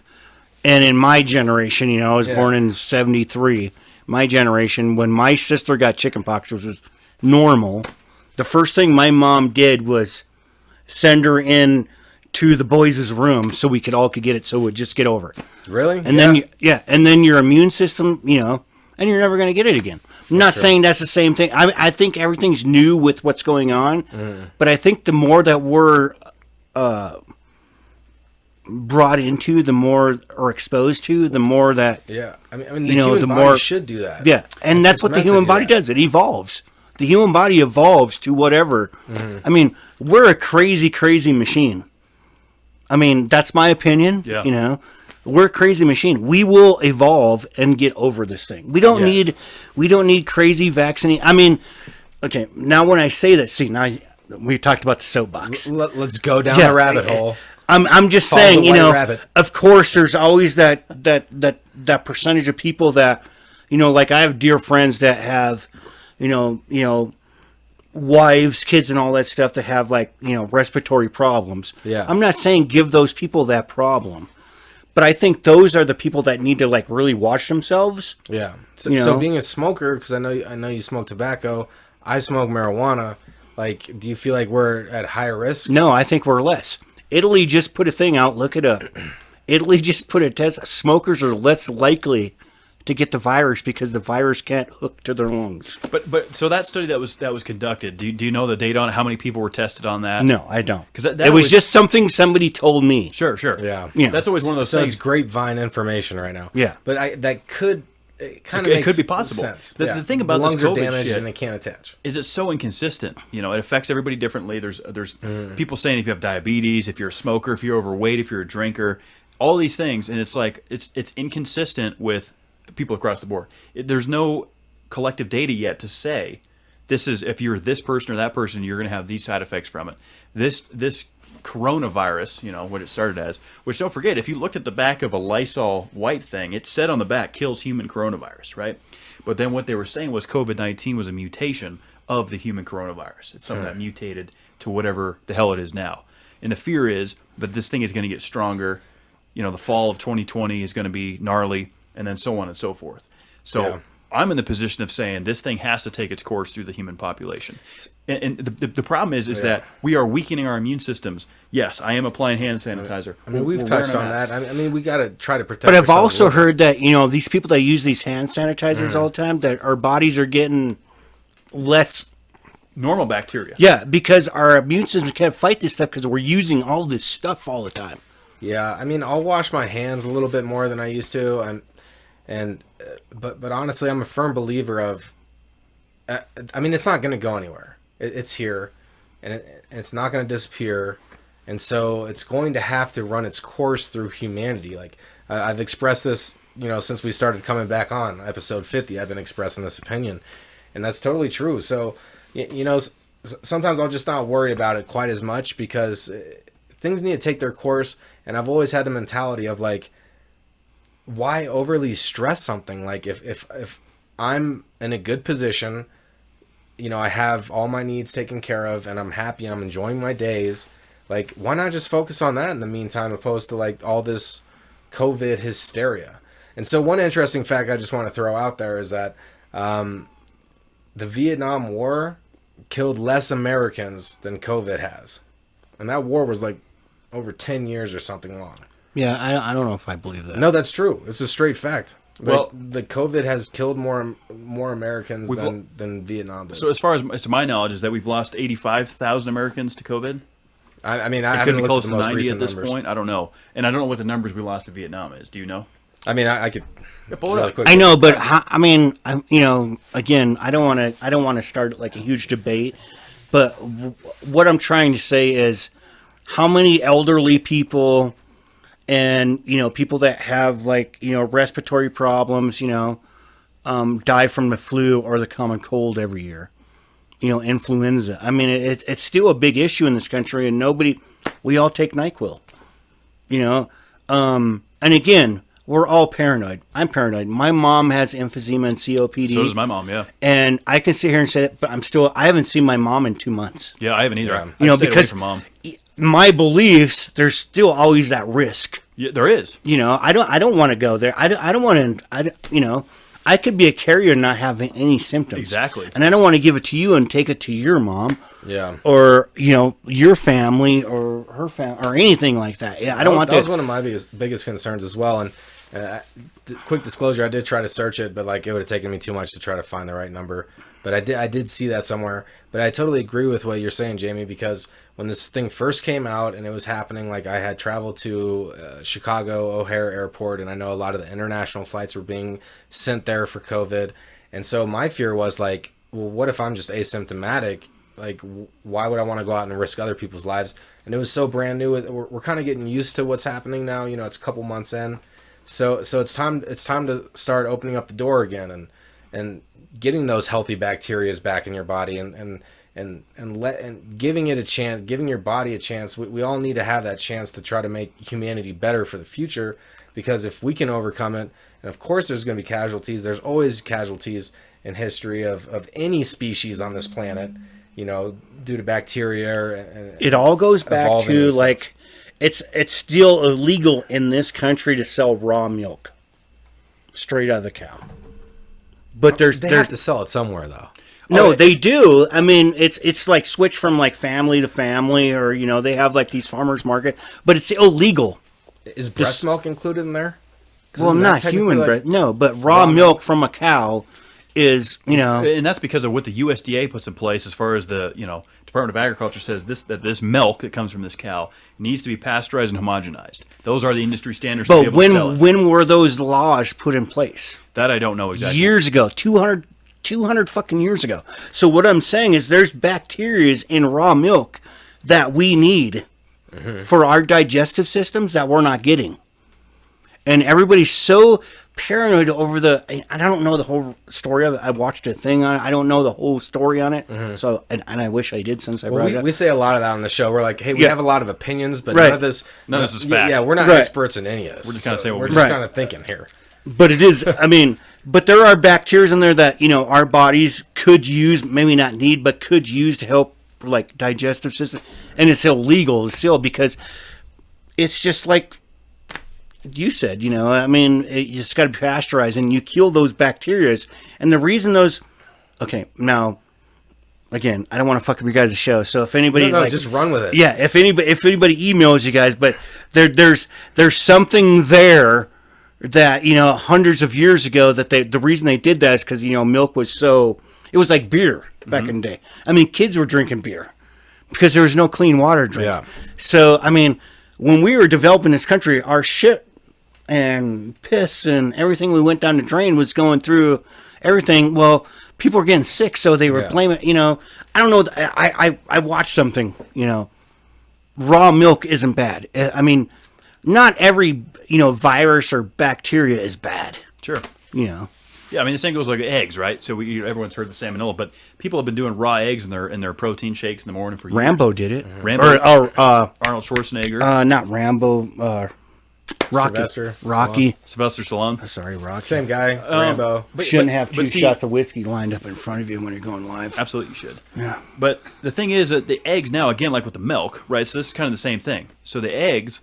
and in my generation, I was Yeah. born in '73. My generation, when my sister got chickenpox, which was normal, the first thing my mom did was send her in to the boys' room so we could get it, so we'd just get over it. Really? And then and then your immune system, and you're never going to get it again. I'm not saying that's the same thing. I think everything's new with what's going on, but I think the more that we're brought into, the more or exposed to, the more that I mean the human body should do that. Yeah, and that's what the human body does. It evolves. The human body evolves to whatever. I mean, we're a crazy, crazy machine. I mean, that's my opinion. Yeah. We're a crazy machine. We will evolve and get over this thing. We don't need crazy vaccine. I mean, okay, now when I say that, see, now we talked about the soapbox. Let's go down the rabbit hole. I'm just saying, of course, there's always that percentage of people that, like I have dear friends that have, wives, kids, and all that stuff that have respiratory problems. Yeah. I'm not saying give those people that problem, but I think those are the people that need to really watch themselves. Yeah. So being a smoker, because I know you smoke tobacco, I smoke marijuana. Do you feel like we're at higher risk? No, I think we're less. Italy just put a thing out. Look it up. Italy just put a test. Smokers are less likely to get the virus because the virus can't hook to their lungs. But so that study that was conducted, do you know the data on how many people were tested on that? No, I don't. Because it was just something somebody told me. Sure. Yeah. That's always one of those things. It's grapevine information right now. Yeah. But that could it could be possible. Sense. The thing about the lungs this COVID are damaged shit and they can't attach. Is it's so inconsistent. It affects everybody differently. There's people saying if you have diabetes, if you're a smoker, if you're overweight, if you're a drinker, all these things, and it's it's inconsistent with people across the board. There's no collective data yet to say this is if you're this person or that person, you're going to have these side effects from it. This coronavirus, what it started as, which don't forget, if you looked at the back of a Lysol wipe thing, it said on the back, kills human coronavirus, right? But then what they were saying was COVID-19 was a mutation of the human coronavirus. It's something that mutated to whatever the hell it is now. And the fear is that this thing is going to get stronger. The fall of 2020 is going to be gnarly, and then so on and so forth. So I'm in the position of saying this thing has to take its course through the human population. And the problem is that we are weakening our immune systems. Yes, I am applying hand sanitizer. I mean, we've touched on that. I mean, we got to try to protect. But I've also heard that, these people that use these hand sanitizers all the time, that our bodies are getting less normal bacteria. Yeah, because our immune system can't fight this stuff because we're using all this stuff all the time. Yeah, I mean, I'll wash my hands a little bit more than I used to, but honestly, I'm a firm believer of. I mean, it's not going to go anywhere. It's here, and it's not going to disappear, and so it's going to have to run its course through humanity. I've expressed this, since we started coming back on episode 50. I've been expressing this opinion, and that's totally true. So, sometimes I'll just not worry about it quite as much because things need to take their course, and I've always had the mentality of why overly stress something? If I'm in a good position, I have all my needs taken care of and I'm happy and I'm enjoying my days, why not just focus on that in the meantime opposed to all this COVID hysteria? And so one interesting fact I just want to throw out there is that the Vietnam War killed less Americans than COVID has. And that war was over 10 years or something long. Yeah, I don't know if I believe that. No, that's true. It's a straight fact. Well, the COVID has killed more Americans than Vietnam did. So as far as to my knowledge, is that we've lost 85,000 Americans to COVID? I mean, it I could haven't be close looked at to the most 90 at this numbers. point. I don't know, and I don't know what the numbers we lost to Vietnam is. Do you know? I mean, I could. Really quick. I know, but again, I don't want to start a huge debate. But what I'm trying to say is, how many elderly people and people that have respiratory problems, die from the flu or the common cold every year, influenza. I mean, it's still a big issue in this country, and we all take NyQuil, and again, we're all paranoid. I'm paranoid. My mom has emphysema and COPD. So does my mom, yeah. And I can sit here and say it, but I haven't seen my mom in 2 months. Yeah, I haven't either. Yeah. I stayed away Because from mom. My beliefs, there's still always that risk. Yeah, there is. I don't want to go there. I don't want to. I could be a carrier and not have any symptoms. Exactly. And I don't want to give it to you and take it to your mom. Yeah. Or, your family or her family or anything like that. Yeah, I don't want that. That was one of my biggest concerns as well. And quick disclosure, I did try to search it, but like it would have taken me too much to try to find the right number. But I did see that somewhere. But I totally agree with what you're saying, Jamie, because when this thing first came out and it was happening, like I had traveled to Chicago O'Hare Airport, and I know a lot of the international flights were being sent there for COVID. And so my fear was like, well, what if I'm just asymptomatic? Like, why would I want to go out and risk other people's lives? And it was so brand new. We're kind of getting used to what's happening now. It's a couple months in. So it's time to start opening up the door again and getting those healthy bacteria back in your body and giving it a chance, giving your body a chance. We all need to have that chance to try to make humanity better for the future, because if we can overcome it, and of course there's going to be casualties. There's always casualties in history of any species on this planet, due to bacteria. It all goes back to like, it's still illegal in this country to sell raw milk straight out of the cow. But they have to sell it somewhere, though. No, they do. I mean, it's like switch from like family to family, or they have like these farmers market, but it's illegal. Is breast milk included in there? Well, not human breast. No, but raw milk from a cow is, and that's because of what the USDA puts in place as far as the Department of Agriculture says that this milk that comes from this cow needs to be pasteurized and homogenized. Those are the industry standards. But to be able to sell it. When were those laws put in place? That I don't know exactly. Years ago, 200 fucking years ago. So what I'm saying is there's bacteria in raw milk that we need for our digestive systems that we're not getting. And everybody's so paranoid over I don't know the whole story of it. I watched a thing on it. I don't know the whole story on it. So, and I wish I did, since I brought it up. We say a lot of that on the show. We're like, hey, we have a lot of opinions, but none of this is fact. Yeah, we're not experts in any of this. We're just kind of saying what we're just kind of thinking here. But it is, but there are bacteria in there that, our bodies could use, maybe not need, but could use to help, like, digestive system. And it's illegal still, because it's just like you said, it's got to be pasteurized, and you kill those bacteria. And the reason okay, now, again, I don't want to fuck up your guys' show, so if anybody just run with it. Yeah, if anybody emails you guys, but there's something there that hundreds of years ago that the reason they did that is because milk was it was like beer back in the day. I mean, kids were drinking beer because there was no clean water to drink. Yeah. So when we were developing this country, our shit and piss and everything we went down the drain was going through everything. Well, people were getting sick, so they were blaming. I don't know. I watched something. Raw milk isn't bad. I mean, not every virus or bacteria is bad. Sure. Yeah, I mean, the same goes like eggs, right? So everyone's heard the salmonella, but people have been doing raw eggs in their protein shakes in the morning for years. Rambo did it. Rambo, Arnold Schwarzenegger. Not Rambo. Rocky. Sylvester Stallone. Sorry, Rocky. Same guy. Rambo. Shouldn't have two shots of whiskey lined up in front of you when you're going live. Absolutely, you should. Yeah. But the thing is that the eggs now, again, like with the milk, right? So this is kind of the same thing. So the eggs,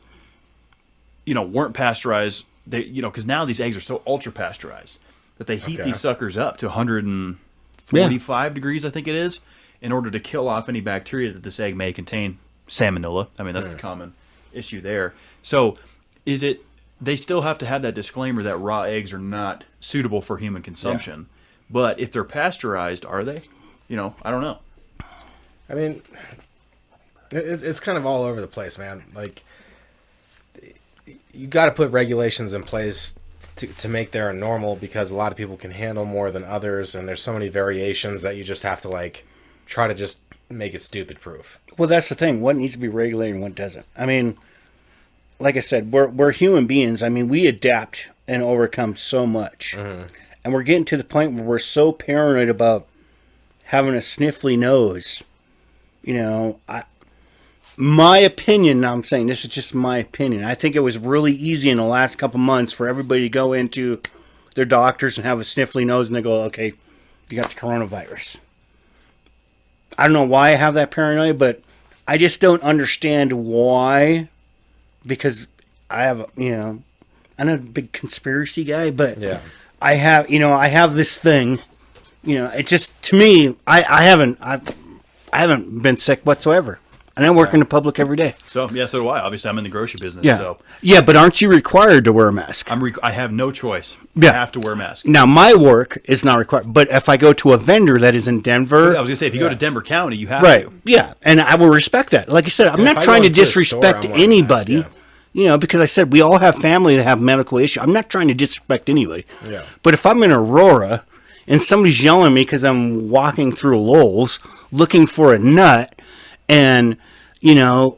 weren't pasteurized. They, because now these eggs are so ultra pasteurized that they heat these suckers up to 145 degrees, I think it is, in order to kill off any bacteria that this egg may contain. Salmonella. I mean, that's the common issue there. So they still have to have that disclaimer that raw eggs are not suitable for human consumption. Yeah. But if they're pasteurized, are they? I don't know. I mean, it's kind of all over the place, man. Like, you got to put regulations in place to make there a normal, because a lot of people can handle more than others, and there's so many variations that you just have to, like, try to just make it stupid proof. Well, that's the thing. What needs to be regulated and what doesn't. I mean, like I said, we're human beings. I mean, we adapt and overcome so much. And we're getting to the point where we're so paranoid about having a sniffly nose. My opinion, now I'm saying this is just my opinion. I think it was really easy in the last couple months for everybody to go into their doctors and have a sniffly nose, and they go, okay, you got the coronavirus. I don't know why I have that paranoia, but I just don't understand why. Because I have, I'm not a big conspiracy guy, but I have this thing. It just, to me, I haven't been sick whatsoever. And I work in the public every day. So do I. Obviously, I'm in the grocery business. Yeah. So Yeah, but aren't you required to wear a mask? I have no choice. Yeah. I have to wear a mask. Now, my work is not required. But if I go to a vendor that is in Denver. I was going to say, if you go to Denver County, you have Right. to. Yeah. And I will respect that. Like I said, I'm not trying to disrespect anybody. Because I said we all have family that have medical issues. I'm not trying to disrespect anybody. Yeah. But if I'm in Aurora and somebody's yelling at me because I'm walking through Lowell's looking for a nut and,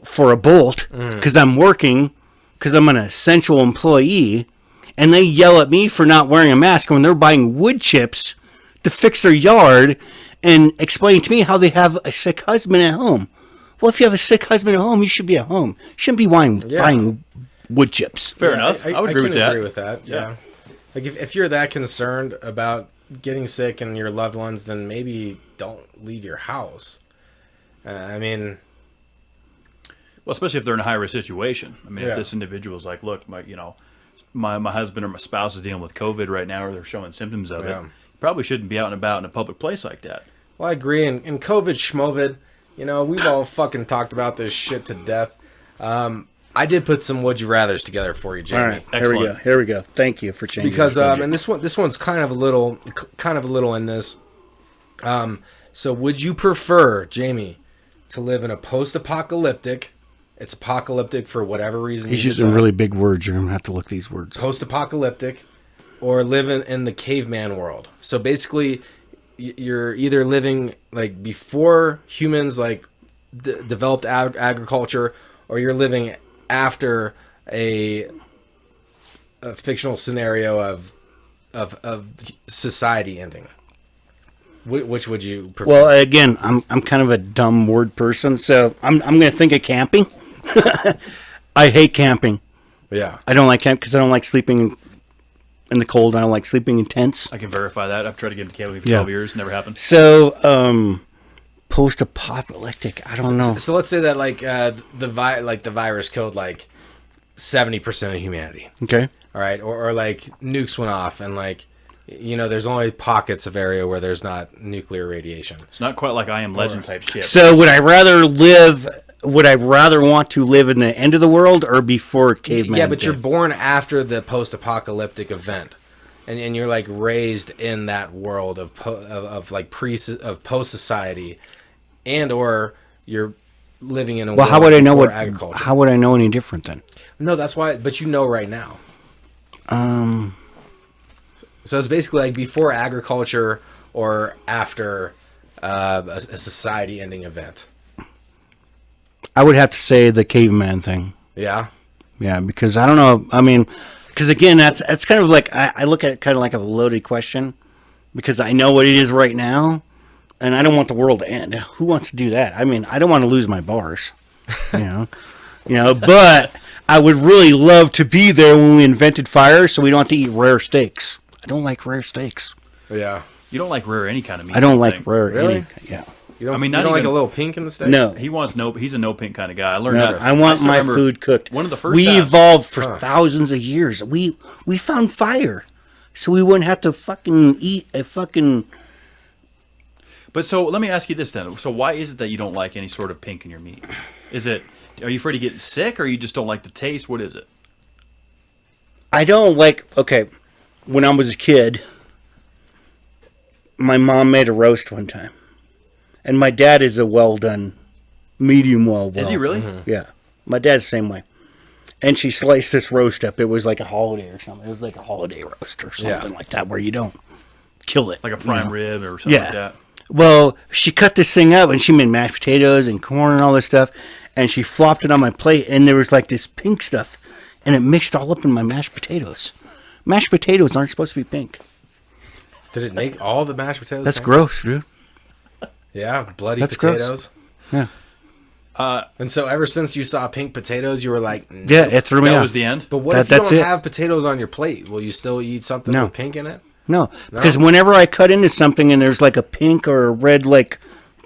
for a bolt because I'm working, because I'm an essential employee, and they yell at me for not wearing a mask when they're buying wood chips to fix their yard and explain to me how they have a sick husband at home. Well, if you have a sick husband at home, you should be at home. You shouldn't be buying wood chips. Fair enough. I would agree with that. I agree with that. Yeah. Like if you're that concerned about getting sick and your loved ones, then maybe don't leave your house. Well, especially if they're in a high-risk situation. If this individual's like, look, my husband or my spouse is dealing with COVID right now, or they're showing symptoms of it, you probably shouldn't be out and about in a public place like that. Well, I agree. And COVID, schmovid, we've all fucking talked about this shit to death. I did put some would you rathers together for you, Jamie. All right, Excellent. Here we go. Thank you for changing. Because and this one's kind of a little in this. So would you prefer, Jamie, to live in a post-apocalyptic? It's apocalyptic for whatever reason. He's using really big words. You're gonna have to look these words up. Post-apocalyptic, or live in the caveman world. So basically, you're either living like before humans developed agriculture, or you're living after a fictional scenario of society ending. Which would you prefer? Well, again, I'm kind of a dumb word person, so I'm going to think of camping. I hate camping. Yeah. I don't like camp because I don't like sleeping in the cold. I don't like sleeping in tents. I can verify that. I've tried to get into camping for 12 years. Never happened. So, post-apocalyptic. I don't know. So let's say that the virus killed 70% of humanity. Okay. All right, or nukes went off and there's only pockets of area where there's not nuclear radiation. It's not quite like I Am Legend type shit. So would I rather want to live in the end of the world or before caveman? Yeah, but you're born after the post-apocalyptic event, and you're raised in that world of post society, and or you're living in a world how would I know agriculture. How would I know any different then? No, that's why. But right now. So it's basically before agriculture or after a society-ending event. I would have to say the caveman thing. Yeah? Yeah, because I don't know. Because again, that's kind of I look at it kind of like a loaded question, because I know what it is right now, and I don't want the world to end. Who wants to do that? I don't want to lose my bars, but I would really love to be there when we invented fire, so we don't have to eat rare steaks. I don't like rare steaks. Yeah. You don't like rare any kind of meat. I don't like rare really? Yeah. You don't like a little pink in the steak? No. He's a no pink kind of guy. I learned that. I want my food cooked. One of the first we times, evolved for thousands of years. We found fire, so we wouldn't have to fucking eat a fucking... But so let me ask you this then. So why is it that you don't like any sort of pink in your meat? Are you afraid of getting sick, or you just don't like the taste? What is it? I don't like... Okay, when I was a kid, my mom made a roast one time. And my dad is a well-done, medium well. Is he really? Mm-hmm. Yeah. My dad's the same way. And she sliced this roast up. It was like a holiday or something. It was like a holiday roast or something like that, where you don't kill it. Like a prime rib or something like that. Well, she cut this thing up, and she made mashed potatoes and corn and all this stuff, and she flopped it on my plate, and there was this pink stuff, and it mixed all up in my mashed potatoes. Mashed potatoes aren't supposed to be pink. Did it make all the mashed potatoes? That's gross, dude. Yeah, bloody That's potatoes. Gross. Yeah. And so ever since you saw pink potatoes, you were like, no. Yeah, it threw me off. That was the end? But what if you don't have potatoes on your plate? Will you still eat something with pink in it? No, because whenever I cut into something and there's a pink or a red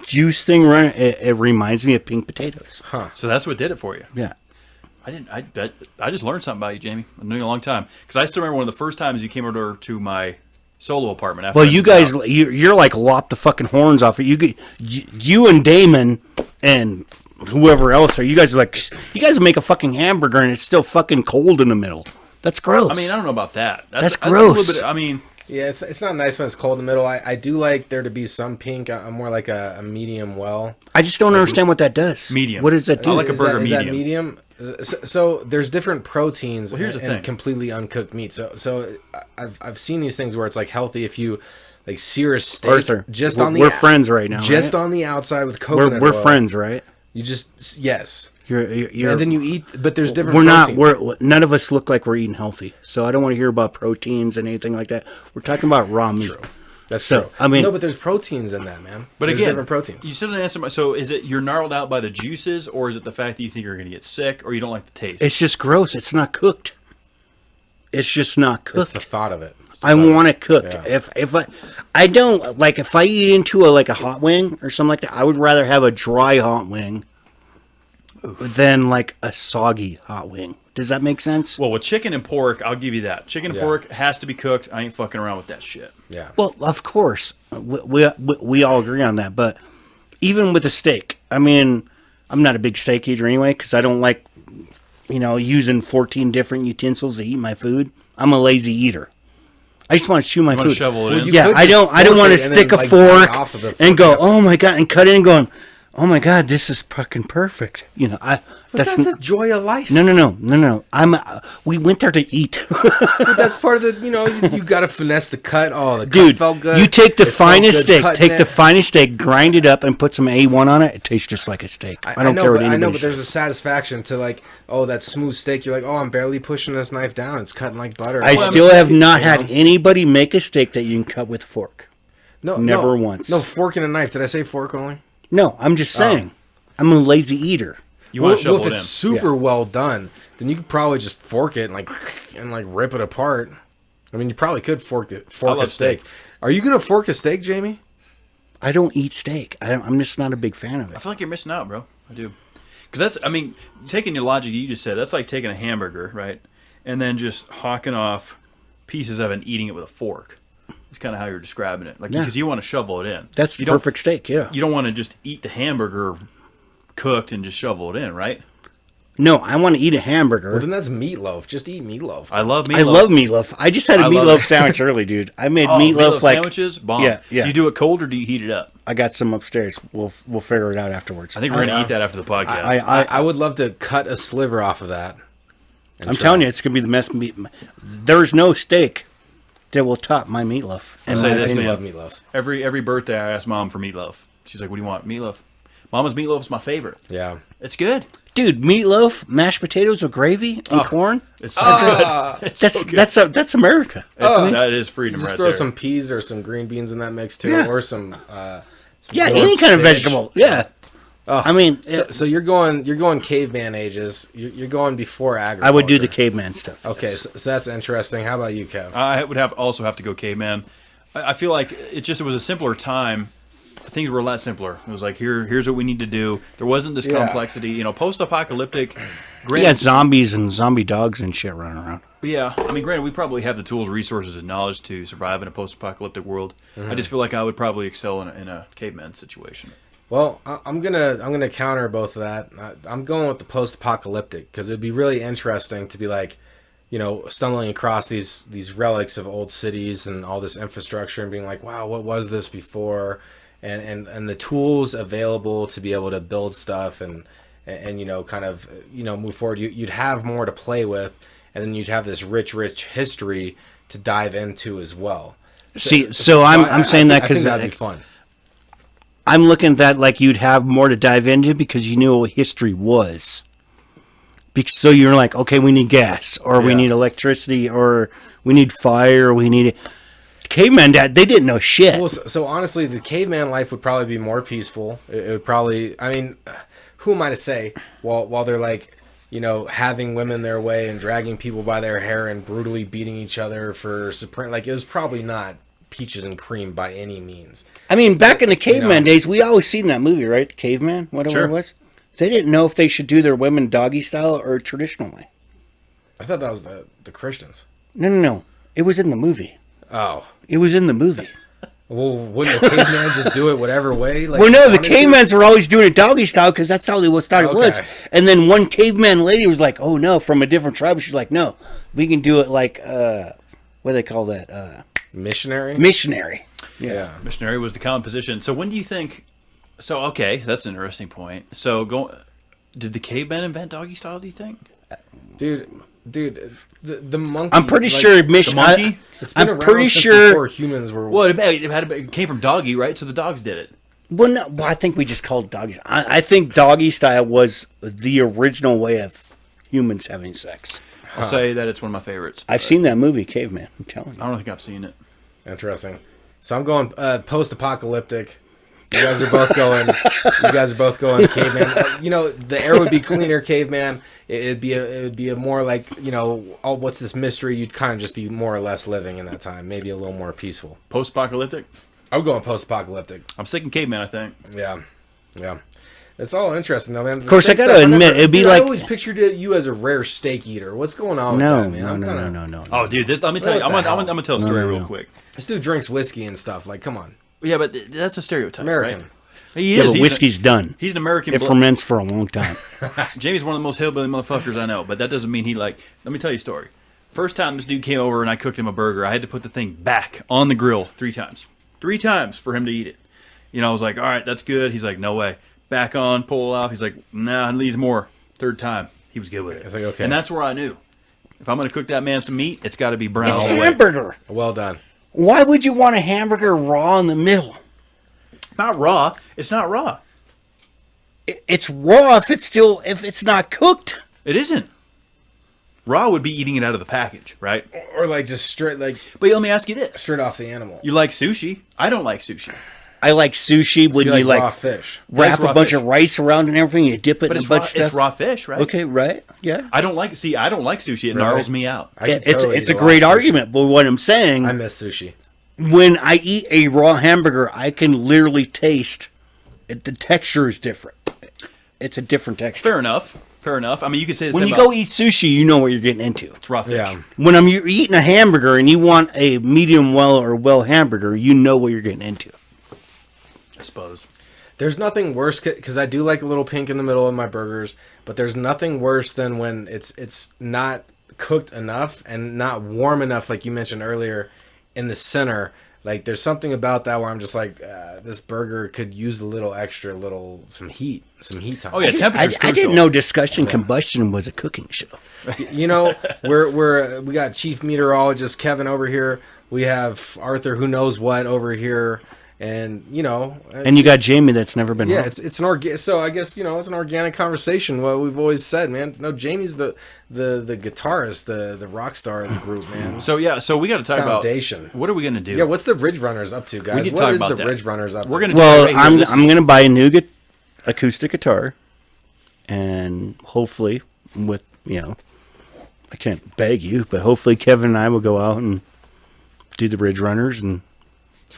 juice thing running, it reminds me of pink potatoes. Huh. So that's what did it for you? Yeah. I just learned something about you, Jamie. I've known you a long time. Because I still remember one of the first times you came over to my solo apartment. After Well, I you moved guys, out. you're like lopped the fucking horns off it. You and Damon and whoever else are. You guys are like, you guys make a fucking hamburger and it's still fucking cold in the middle. That's gross. I mean, I don't know about that. That's I think gross. A little bit, I mean, Yeah, it's not nice when it's cold in the middle. I do like there to be some pink. I'm more like a medium well. I just don't understand what that does. Medium. What does that do? I like a burger Is that medium. So there's different proteins Well, here's the and thing. completely uncooked meat. So I've seen these things where it's like healthy if you like sear a steak Arthur, just we're- on the we're friends right now, just right? on the outside with coconut We're oil. friends, right? You just yes. You're And then you eat, but there's different. We're not. proteins. None of us look like we're eating healthy. So I don't want to hear about proteins and anything like that. We're talking about raw meat. That's So, true. I mean- no, but there's proteins in that, man. But there's again, different proteins. you still didn't answer my. So is it you're gnarled out by the juices, or is it the fact that you think you're going to get sick, or you don't like the taste? It's just gross. It's not cooked. It's just not It's cooked. the thought of it. I want it cooked. Yeah. If I don't like if I eat into a hot wing or something like that, I would rather have a dry hot wing than like a soggy hot wing. Does that make sense? well, with chicken and pork, I'll give you that. Chicken and Yeah. pork has to be cooked. I ain't fucking around with that shit. Yeah. Well, of course, we all agree on that. But even with a steak, I mean, I'm not a big steak eater anyway because I don't like, using 14 different utensils to eat my food. I'm a lazy eater. I just want to chew my You want food. to shovel it Well, in? you Yeah, could I just don't want to fork it and stick then, a like, fork bite off of the and go, fork. oh my god, and cut in going, oh my god, this is fucking perfect. That's the joy of life. No. We went there to eat. But that's part of the, you got to finesse the cut. Oh, the cut Dude, felt good. you take the It felt finest good steak, cutting take the it. finest steak, grind it up, and put some A1 on it. It tastes just like a steak. I don't care what I know, anybody but there's a says. satisfaction to like, oh, that smooth steak. You're like, oh, I'm barely pushing this knife down. It's cutting like butter. I Oh, I'm still sick, have not you know? had anybody make a steak that you can cut with a fork. Never once. No, fork and a knife. Did I say fork only? No, I'm just saying. I'm a lazy eater. You want to shovel if it it's in? super well done, then you could probably just fork it and like rip it apart. I mean, you probably could fork a love steak. steak. Are you gonna fork a steak, Jamie? I don't eat steak. I'm just not a big fan of I it. feel like you're missing out, bro. I do. Because taking your logic you just said, that's like taking a hamburger, right? And then just hawking off pieces of it and eating it with a fork. It's kind of how you're describing it. Like, Yeah. because you want to shovel it in. That's the you don't- perfect steak, yeah. You don't want to just eat the hamburger cooked and just shovel it in, right? No, I want to eat a hamburger. Well, then that's meatloaf. Just eat meatloaf. I love meatloaf. I love meatloaf. I just had a I love meatloaf it. sandwich early, dude. I made Oh, meatloaf like sandwiches? Bomb. Yeah, yeah. Do you do it cold or do you heat it up? I got some upstairs. We'll figure it out afterwards. I think we're going to yeah. eat that after the podcast. I would love to cut a sliver off of that. I'm telling you, it's gonna be the best meat. There's no steak that will top my meatloaf. I'll say my this, I opinion. love man. meatloafs. Every birthday I ask Mom for meatloaf. She's like, what do you want? Meatloaf. Mama's meatloaf is my favorite. Yeah. It's good. Dude, meatloaf, mashed potatoes with gravy and corn. It's so good. It's That's so good. that's America. That is freedom Just right throw there. some peas or some green beans in that mix too, Yeah. or some Yeah, grilled any kind of spinach. vegetable. Yeah. Oh, I mean, so you're going caveman ages. You're going before agriculture. I would do the caveman stuff. Okay, yes. so that's interesting. How about you, Kev? I would also have to go caveman. I feel like it was a simpler time. Things were a lot simpler. It was like here's what we need to do. There wasn't this Yeah. complexity. Post-apocalyptic. We had zombies and zombie dogs and shit running around. Yeah, granted, we probably have the tools, resources, and knowledge to survive in a post-apocalyptic world. Mm-hmm. I just feel like I would probably excel in a caveman situation. Well, I'm gonna counter both of that. I'm going with the post-apocalyptic because it'd be really interesting to be like, stumbling across these relics of old cities and all this infrastructure and being like, wow, what was this before? And the tools available to be able to build stuff and kind of move forward. You'd have more to play with, and then you'd have this rich history to dive into as well. So I'm saying that I think because that'd be fun. I'm looking at that like you'd have more to dive into because you knew what history was. So you're like, okay, we need gas, or we Yeah. need electricity, or we need fire, or we need caveman. They didn't know shit. Well, so honestly, the caveman life would probably be more peaceful. It would probably, who am I to say? While they're like, having women their way and dragging people by their hair and brutally beating each other for supreme, like it was probably not peaches and cream by any means. Back in the caveman days, we always seen that movie, right? Caveman, whatever Sure. it was. They didn't know if they should do their women doggy style or traditional way. I thought that was the Christians. No. It was in the movie. Oh. It was in the movie. Well, wouldn't the caveman just do it whatever way? Like Well, no, he the wanted to? cavemans were always doing it doggy style because that's how they thought it was. Okay. And then one caveman lady was like, "Oh no," from a different tribe. She's like, "No, we can do it like what do they call that? Missionary? Missionary." Yeah. Missionary was the common position. So when do you think? So okay, that's an interesting point. So did the cavemen invent doggy style? Do you think? Dude, the monkey. I'm pretty like, sure the monkey. It's been I'm around pretty since sure. before humans were. Well, it came from doggy, right? So the dogs did it. Well, no, I think we just called it doggy. I think doggy style was the original way of humans having sex. I'll say that it's one of my favorites. I've seen that movie, Caveman. I'm telling you. I don't think I've seen it. Interesting. So I'm going post-apocalyptic. You guys are both going. You guys are both going caveman. The air would be cleaner, caveman. It would be a more like what's this mystery? You'd kind of just be more or less living in that time, maybe a little more peaceful. Post-apocalyptic. I'm going post-apocalyptic. I'm sticking caveman. I think. Yeah. It's all interesting though, man. Of course, I gotta admit, it'd be like I always pictured you as a rare steak eater. What's going on? No, with that, man? no. Oh, dude, let me tell you. I'm gonna tell a story real quick. This dude drinks whiskey and stuff. Like, come on, Yeah, but that's a stereotype. American. Right? He Yeah, is. but whiskey's done. He's an American. It ferments for a long time. Jamie's one of the most hillbilly motherfuckers I know, but that doesn't mean he Let me tell you a story. First time this dude came over and I cooked him a burger, I had to put the thing back on the grill 3 times. 3 times for him to eat it. I was like, all right, that's good. He's like, no way. Back on, pull it off. He's like, nah, it needs more. 3rd time. He was good with it. It's like, okay. And that's where I knew. If I'm going to cook that man some meat, it's got to be brown It's all the way. hamburger. well done. Why would you want a hamburger raw in the middle? Not raw. It's not raw. It's raw if it's not cooked. It isn't. Raw would be eating it out of the package, right? Or like just straight, like But let me ask you this. straight off the animal. You like sushi? I don't like sushi. I like sushi when So you raw like fish. wrap raw a bunch fish. of rice around and everything. You dip it But in it's a bunch raw, of stuff. it's raw fish, right? Okay, right? Yeah. I don't like sushi. It gnarls me out. I could It's totally it's eat a lot of great sushi. argument, but what I'm saying, I miss sushi. when I eat a raw hamburger, I can literally taste it. The texture is different. It's a different texture. Fair enough. I mean, you could say the When same you about go eat sushi, you know what you're getting into. it's raw fish. Yeah. When you're eating a hamburger and you want a medium well or well hamburger, you know what you're getting into. I suppose. There's nothing worse because I do like a little pink in the middle of my burgers, but there's nothing worse than when it's not cooked enough and not warm enough, like you mentioned earlier, in the center. Like there's something about that where I'm just like, this burger could use a little extra, some heat time. Oh yeah, temperature's I crucial. didn't know Discussion Combustion was a cooking show. We got Chief Meteorologist Kevin over here. We have Arthur who knows what over here, and And you got Jamie that's never been yeah, wrong. it's so I guess it's an organic conversation. What we've always said, man. No, Jamie's the guitarist, the rock star of the group, man. So we got to talk Foundation. about what are we gonna do? Yeah, what's the Ridge Runners up to, guys? can What talk is about the that. Ridge Runners up We're to? gonna do Well, it right here. I'm going to buy a new acoustic guitar, and hopefully, I can't beg you, but hopefully Kevin and I will go out and do the Bridge Runners and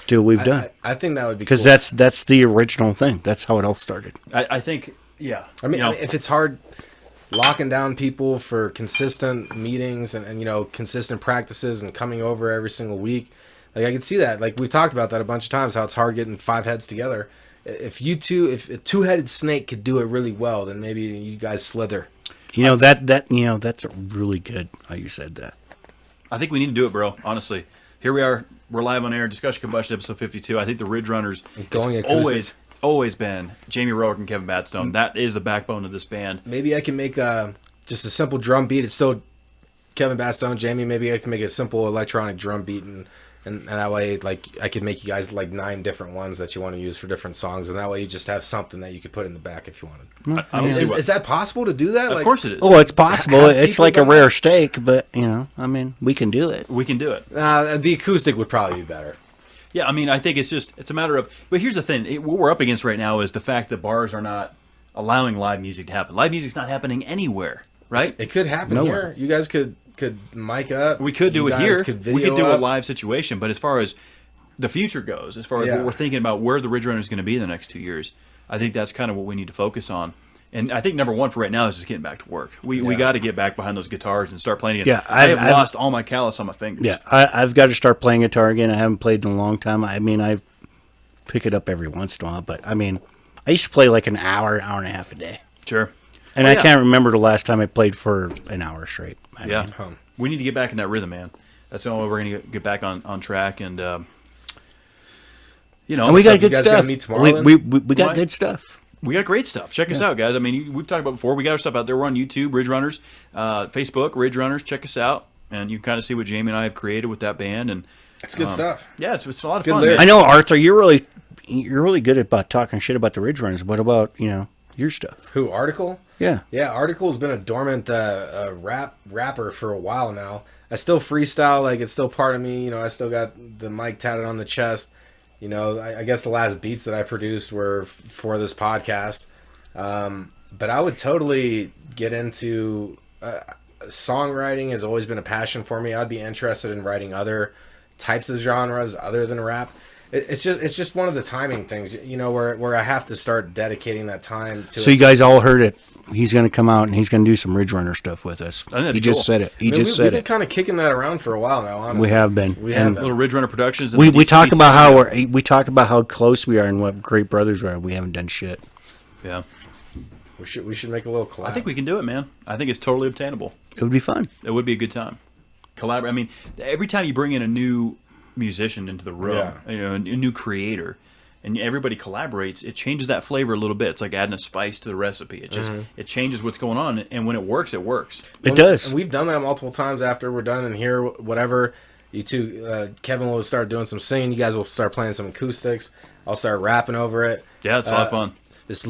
do what we've done. I think that would be Because cool. that's the original thing. That's how it all started. I think yeah. I mean, if it's hard locking down people for consistent meetings and consistent practices and coming over every single week, like I could see that. Like we've talked about that a bunch of times, how it's hard getting 5 heads together. If a 2-headed snake could do it really well, then maybe you guys slither. That's a really good how you said that. I think we need to do it, bro. Honestly, here we are. We're live on air. Discussion Combustion, episode 52. I think the Ridge Runners. Going it's acoustic. always been Jamie Roehrich and Kevin Batstone. That is the backbone of this band. Maybe I can make just a simple drum beat. It's still Kevin Batstone, Jamie. Maybe I can make a simple electronic drum beat, and that way, like I could make you guys like 9 different ones that you want to use for different songs, and that way you just have something that you could put in the back if you wanted. I don't see what. Is that possible to do that? Of course it is. Oh, it's possible. Have It's people like a done rare steak, but we can do it. We can do it. The acoustic would probably be better. Yeah, I mean, I think it's a matter of. But here's the thing: what we're up against right now is the fact that bars are not allowing live music to happen. Live music's not happening anywhere, right? It could happen Nowhere. here. You guys could mic up. We could do You it guys here. Could We video could do a up. live situation. But as far as the future goes, as far as Yeah. what we're thinking about where the Ridge Runner is going to be in the next 2 years, I think that's kind of what we need to focus on. And I think number one for right now is just getting back to work. We got to get back behind those guitars and start playing again. Yeah, I have lost all my callus on my fingers. Yeah, I've got to start playing guitar again. I haven't played in a long time. I mean, I pick it up every once in a while, but I mean, I used to play like an hour and a half a day. Sure. And I can't remember the last time I played for an hour straight. I mean, we need to get back in that rhythm, man. That's the only way we're going to get back on track. And, you know. And we got good guys stuff. gonna meet tomorrow, We got good stuff. We got great stuff. Check us out, guys. I mean, we've talked about before. We got our stuff out there. We're on YouTube, Ridge Runners, Facebook, Ridge Runners. Check us out, and you can kind of see what Jamie and I have created with that band. And It's good stuff. Yeah, it's a lot of Good fun. lyrics. Man. I know, Arthur, you're really good about talking shit about the Ridge Runners. What about, your stuff? Who, Article? Yeah. Yeah, Article's been a dormant rapper for a while now. I still freestyle, like it's still part of me. I still got the mic tatted on the chest. I guess the last beats that I produced were for this podcast. But I would totally get into songwriting. Has always been a passion for me. I'd be interested in writing other types of genres other than rap. It's just one of the timing things, where I have to start dedicating that time to. So you guys all heard it. He's going to come out and he's going to do some Ridge Runner stuff with us. I think that'd He be just cool. said it. We've We've been kind of kicking that around for a while now. Honestly, We have been. We have And been. Little Ridge Runner Productions. And We the talk DCPC. about how close we are and what great brothers we are. We haven't done shit. Yeah. We should make a little collab. I think we can do it, man. I think it's totally obtainable. It would be fun. It would be a good time. Collaborate. I mean, every time you bring in a new musician into the room, a new creator, and everybody collaborates, it changes that flavor a little bit. It's like adding a spice to the recipe. It just it changes what's going on, and when it works, it works. It does. And we've done that multiple times after we're done and here, whatever. You two, Kevin will start doing some singing. You guys will start playing some acoustics. I'll start rapping over it. Yeah, it's a lot of fun. This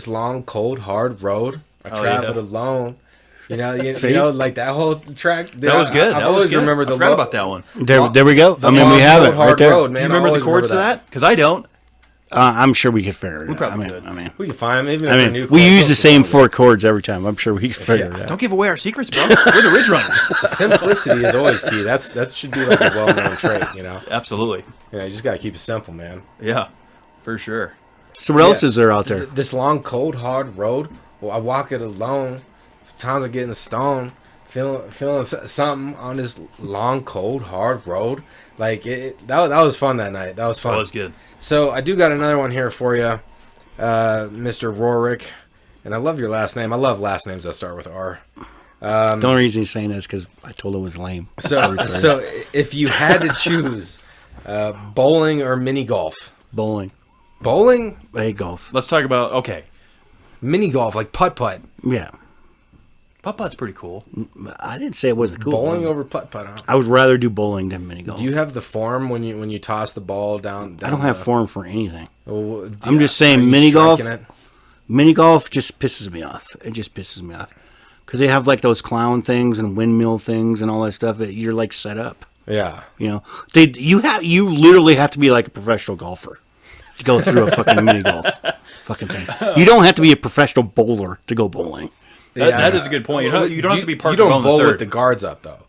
long, cold, hard road. I traveled alone. Like that whole track. That was good. I've That always was good. remembered I forgot about that one. There we go. I mean, long, we have cold, it hard right there. road, man. Do you remember I the always chords to remember that? Because I don't. I'm sure we could figure it out. probably could. We can find them. Even if they're new we chords, use the they'll same be 4 chords every time. I'm sure we can figure it out. Don't give away our secrets, bro. We're the Ridge Runners. Simplicity is always key. That should be like a well-known trait. Absolutely. You just gotta keep it simple, man. Yeah, for sure. So what else is there out there? This long, cold, hard road. Well, I walk it alone. Sometimes I'm getting stoned, feeling something on this long, cold, hard road. Like that was fun that night. That was fun. That was good. So I do got another one here for you, Mr. Roehrich, and I love your last name. I love last names that start with R. The only reason he's saying that is because I told him it was lame. So if you had to choose bowling or mini golf, Bowling. Hey, golf. Let's talk about mini golf, like putt-putt. Yeah. Putt-putt's pretty cool. I didn't say it wasn't cool. Bowling over putt-putt, huh? I would rather do bowling than mini golf. Do you have the form when you toss the ball down I don't have form for anything. Well, I'm just saying are you mini golf. striking it? Mini golf just pisses me off. It just pisses me off. Because they have like those clown things and windmill things and all that stuff that you're like set up. Yeah. You literally have to be like a professional golfer to go through a fucking mini golf fucking thing. You don't have to be a professional bowler to go bowling. That is a good point. You don't have to be parked You don't bowl the with third. the guards up though.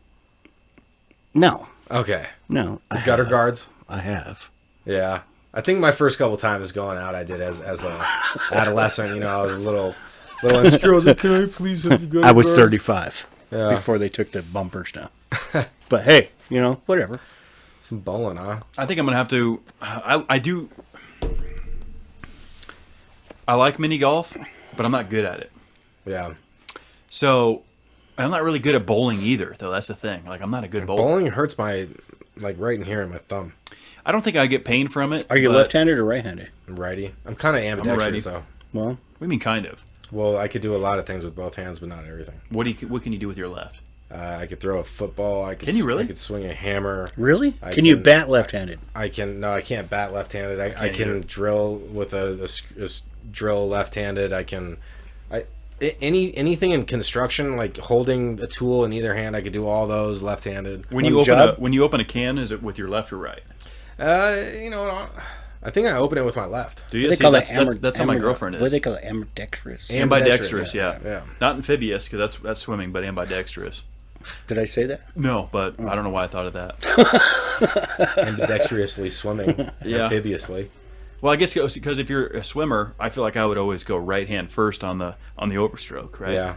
No. Okay. No. Gutter guards. I have. Yeah. I think my first couple times going out, I did as a adolescent. I was a little insecure. I was like, can I please have the gutter I was guard? 35 Yeah. before they took the bumpers down. But hey, whatever. Some bowling, huh? I think I'm gonna have to. I do. I like mini golf, but I'm not good at it. Yeah. So I'm not really good at bowling either, though. That's the thing. Like I'm not a good bowler. Bowling hurts my right in here in my thumb. I don't think I get pain from it. Are you but- left-handed or right-handed? I'm righty. I'm kind of righty. ambidextrous though. Well, What do you mean, kind of? Well, I could do a lot of things with both hands, but not everything. What can you do with your left? I could throw a football. Can you really? I could swing a hammer. really? I Can you can- bat left-handed? I can't bat left-handed. I Can't can either. drill with a drill left-handed. Anything in construction, like holding a tool in either hand, I could do all those left-handed. When One you job? open a can, is it with your left or right? I think I open it with my left. Do you? They See, call that's how my girlfriend is. What do they call it? Ambidextrous. Ambidextrous, yeah. Yeah. Not amphibious, because that's swimming, but ambidextrous. Did I say that? No, but I don't know why I thought of that. Ambidextrously swimming, Yeah. amphibiously. Well, I guess because if you're a swimmer, I feel like I would always go right hand first on the overstroke, right? Yeah.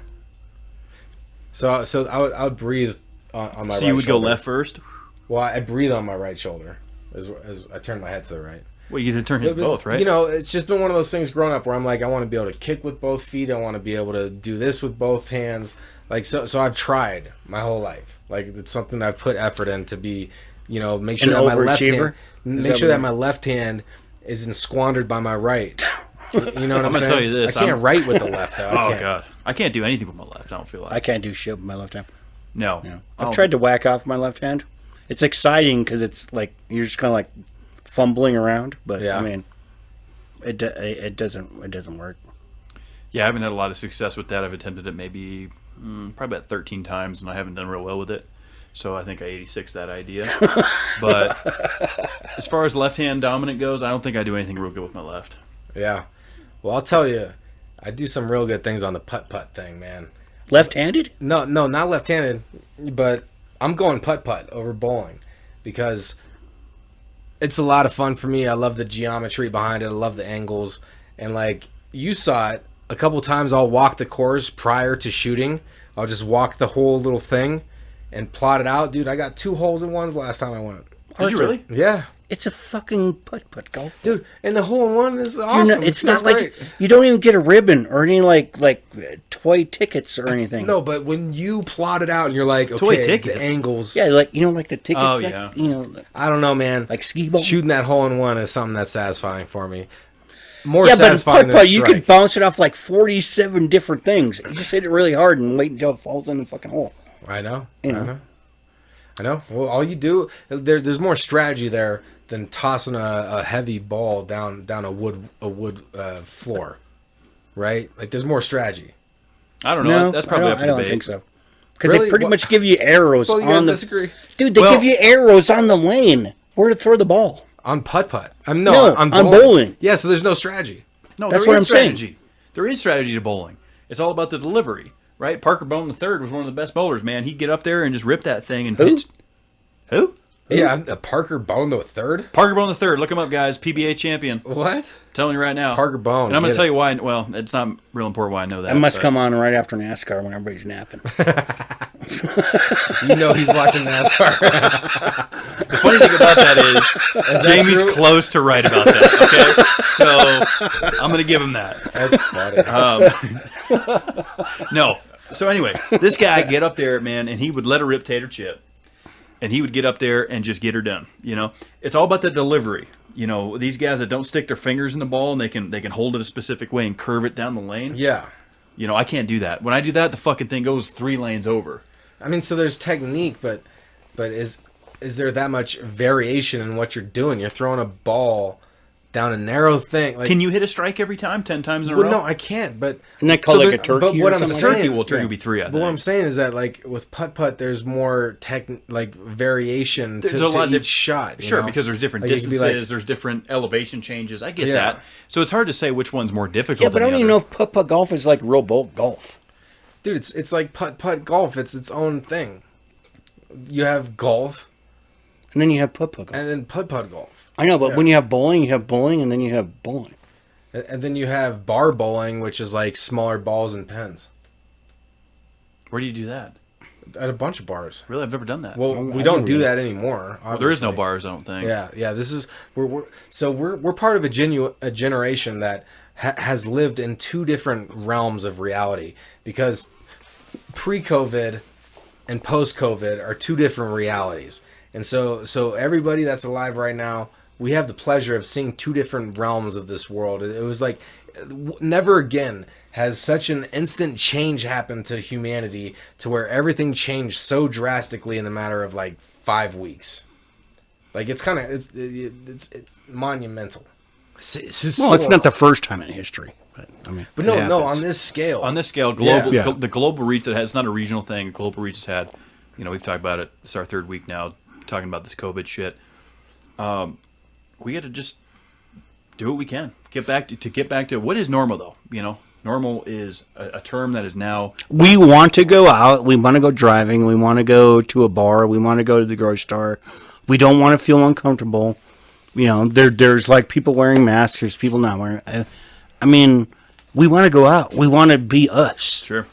So I would breathe on my right shoulder. So you would go left first? Well, I breathe on my right shoulder as I turn my head to the right. Well, you can turn it both, right? You know, it's just been one of those things growing up where I'm like, I want to be able to kick with both feet. I want to be able to do this with both hands. Like, so I've tried my whole life. Like, it's something I've put effort in to be, you know, make sure that my left hand isn't squandered by my right. You know what I'm saying? I'm gonna tell you this. I can't write with the left, though. Oh, God. I can't do anything with my left, I don't feel like. I can't do shit with my left hand. No. Yeah. I've tried to whack off my left hand. It's exciting because it's like, you're just kind of like fumbling around. But, yeah. I mean, it doesn't work. Yeah, I haven't had a lot of success with that. I've attempted it maybe probably about 13 times, and I haven't done real well with it. So I think I 86 that idea. But as far as left-hand dominant goes, I don't think I do anything real good with my left. Yeah. Well, I'll tell you, I do some real good things on the putt-putt thing, man. Left-handed? No, not left-handed, but I'm going putt-putt over bowling because it's a lot of fun for me. I love the geometry behind it. I love the angles. And, like, you saw it. A couple times I'll walk the course prior to shooting. I'll just walk the whole little thing and plot it out. Dude, I got 2 holes in ones last time I went. Did you really? Yeah. It's a fucking putt-putt golf. Dude, and the hole in one is awesome. It's not like you don't even get a ribbon or any like toy tickets or anything. No, but when you plot it out and you're like, okay, Toy tickets? the angles. Yeah, like like the tickets. Oh, that, yeah. You know, I don't know, man. like skee ball. Shooting that hole in one is something that's satisfying for me. More Yeah, but in satisfying than putt-putt, you strike. could bounce it off like 47 different things. You just hit it really hard and wait until it falls in the fucking hole. I know. You know. I know. Well, all you do there's more strategy there than tossing a heavy ball down a wood floor, right? Like there's more strategy. I don't know. No, That's probably up for I don't debate. think so. Because Really? they pretty much give you arrows Well, you guys on the. disagree Dude, they give you arrows on the lane where to throw the ball. on putt-putt. I'm on bowling. Yeah, so there's no strategy. No, That's there what is I'm saying. strategy. There is strategy to bowling. It's all about the delivery, right? Parker Bone III was one of the best bowlers, man. He'd get up there and just rip that thing and pitch. Who? Yeah, a Parker Bone to a third. Parker Bone III. Look him up, guys. PBA champion. What? Telling you right now. Parker Bone. And I'm going get to tell it. you why. Well, it's not real important why I know that. That must but- come on right after NASCAR when everybody's napping. You know he's watching NASCAR. The funny thing about that is Jamie's true? close to right about that, okay? So I'm going to give him that. That's funny. No. So anyway, this guy get up there, man, and he would let her rip tater chip. And he would get up there and just get her done. You know, it's all about the delivery. You know, these guys that don't stick their fingers in the ball and they can hold it a specific way and curve it down the lane. Yeah. You know, I can't do that. When I do that, the fucking thing goes 3 lanes over. I mean, so there's technique, but is there that much variation in what you're doing? You're throwing a ball down a narrow thing. Like, Can you hit a strike every time 10 times in a well, row? no, I can't. But Isn't that called so like a there- turkey but what or I'm something? saying- Turkey will be 3, I think. But what I'm saying is that, like, with putt-putt, there's more variation There's to a lot each of shot. you Sure, know? because there's different Like, it could be distances, like- there's different elevation changes. I get Yeah. that. So it's hard to say which one's more difficult. Yeah, but I than don't the even know other. if putt-putt golf is like real bowl golf. dude, it's like putt-putt golf. It's its own thing. You have golf And then you have putt-putt golf. and then putt-putt golf. I know, but Yeah. when you have bowling, and then you have bowling. And then you have bar bowling, which is like smaller balls and pins. Where do you do that? At a bunch of bars. Really, I've never done that. Well, I we don't never do did. that anymore. Well, there is no obviously. bars, I don't think. Yeah. This is we're part of a generation that has lived in 2 different realms of reality, because pre-COVID and post-COVID are 2 different realities, and so everybody that's alive right now, we have the pleasure of seeing 2 different realms of this world. It was like never again has such an instant change happened to humanity, to where everything changed so drastically in the matter of like 5 weeks. Like it's monumental. Well, it's not the first time in history. But, I mean, But it no, happens. on this scale. On this scale, global Yeah. the global reach that has, it's not a regional thing. Global reach has had, you know, we've talked about it. It's our 3rd week now talking about this COVID shit. We got to just do what we can. Get back to what is normal, though. You know, normal is a term that is now. We want to go out. We want to go driving. We want to go to a bar. We want to go to the grocery store. We don't want to feel uncomfortable. there's like people wearing masks. There's people not wearing. I mean, we want to go out. We want to be us. Sure.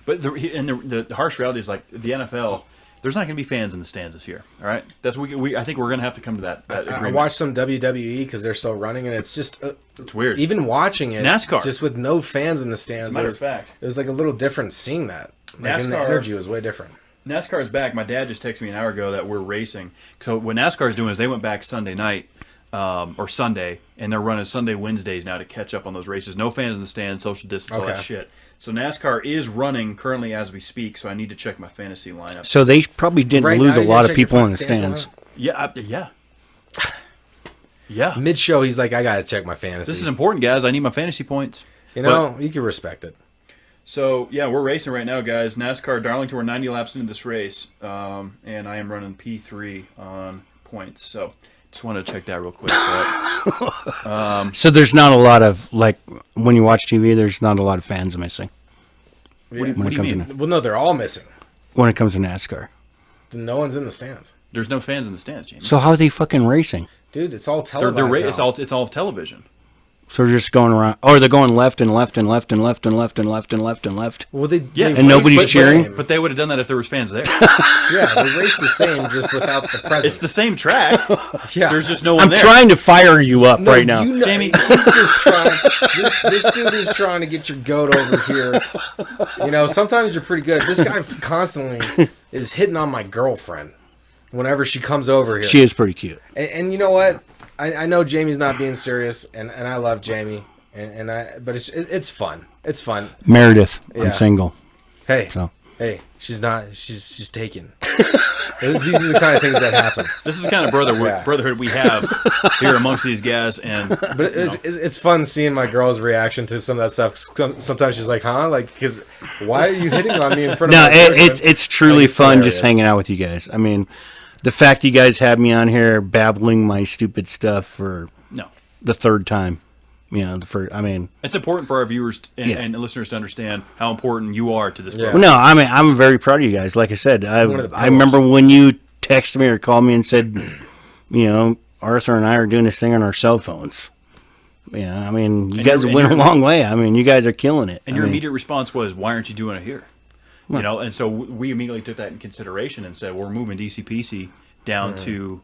But the harsh reality is like the NFL. There's not going to be fans in the stands this year. All right, that's I think we're going to have to come to that agreement. I watched some WWE because they're still running, and it's just it's weird. Even watching it, NASCAR, just with no fans in the stands. As a matter of fact, it was like a little different seeing that. Like, and the energy was way different. NASCAR is back. My dad just texted me an hour ago that we're racing. So what NASCAR is doing is they went back Sunday night or Sunday, and they're running Sunday Wednesdays now to catch up on those races. No fans in the stands, social distance, all that shit. So NASCAR is running currently as we speak, so I need to check my fantasy lineup. So they probably didn't lose a lot of people in the stands. Yeah. Mid-show, he's like, I got to check my fantasy. This is important, guys. I need my fantasy points. You can respect it. So, yeah, we're racing right now, guys. NASCAR Darlington, we're 90 laps into this race, and I am running P3 on points. So just wanted to check that real quick. But, so there's not a lot of, like, when you watch TV, there's not a lot of fans missing. What do you mean? Well, no, they're all missing. When it comes to NASCAR. No one's in the stands. There's no fans in the stands, Jamie. So how are they fucking racing? Dude, it's all televised now. It's all television. So they're just going around. Oh, they're going left and left and left and left and left and left and left and left. Well, and nobody's cheering. But they would have done that if there was fans there. Yeah, they race the same, just without the presence. It's the same track. Yeah, there's just no one there. I'm trying to fire you up right now, Jamie. He's just trying. This dude is trying to get your goat over here. Sometimes you're pretty good. This guy constantly is hitting on my girlfriend whenever she comes over here. She is pretty cute. And you know what? I know Jamie's not being serious, and I love Jamie, but it's fun. It's fun. Meredith, I'm single. Hey, she's not. She's taken. These are the kind of things that happen. This is the kind of brotherhood we have here amongst these guys, but it's fun seeing my girl's reaction to some of that stuff. Sometimes she's like, "Huh?" Like, because why are you hitting on me in front of my boyfriend? It's truly fun just hanging out with you guys. I mean. The fact you guys have me on here babbling my stupid stuff for the third time, it's important for our viewers and listeners to understand how important you are to this program. Well, no, I'm very proud of you guys. Like I said, I remember when you texted me or called me and said, Arthur and I are doing this thing on our cell phones. Yeah, you guys went a long way. You guys are killing it. And your immediate response was, "Why aren't you doing it here?" And so we immediately took that in consideration and said, we're moving DCPC down to,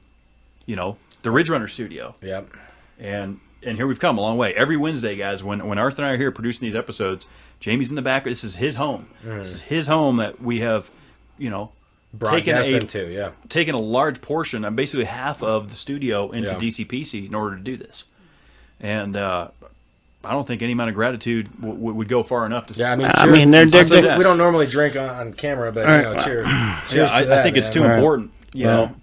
the Ridge Runner studio. Yep. And here we've come a long way. Every Wednesday, guys, when Arthur and I are here producing these episodes, Jamie's in the back. This is his home. This is his home that we have, taken a large portion, basically half of the studio into DCPC in order to do this. And I don't think any amount of gratitude would go far enough to. Yeah, cheers. We don't normally drink on camera, but cheers. Cheers to that, I think it's too important,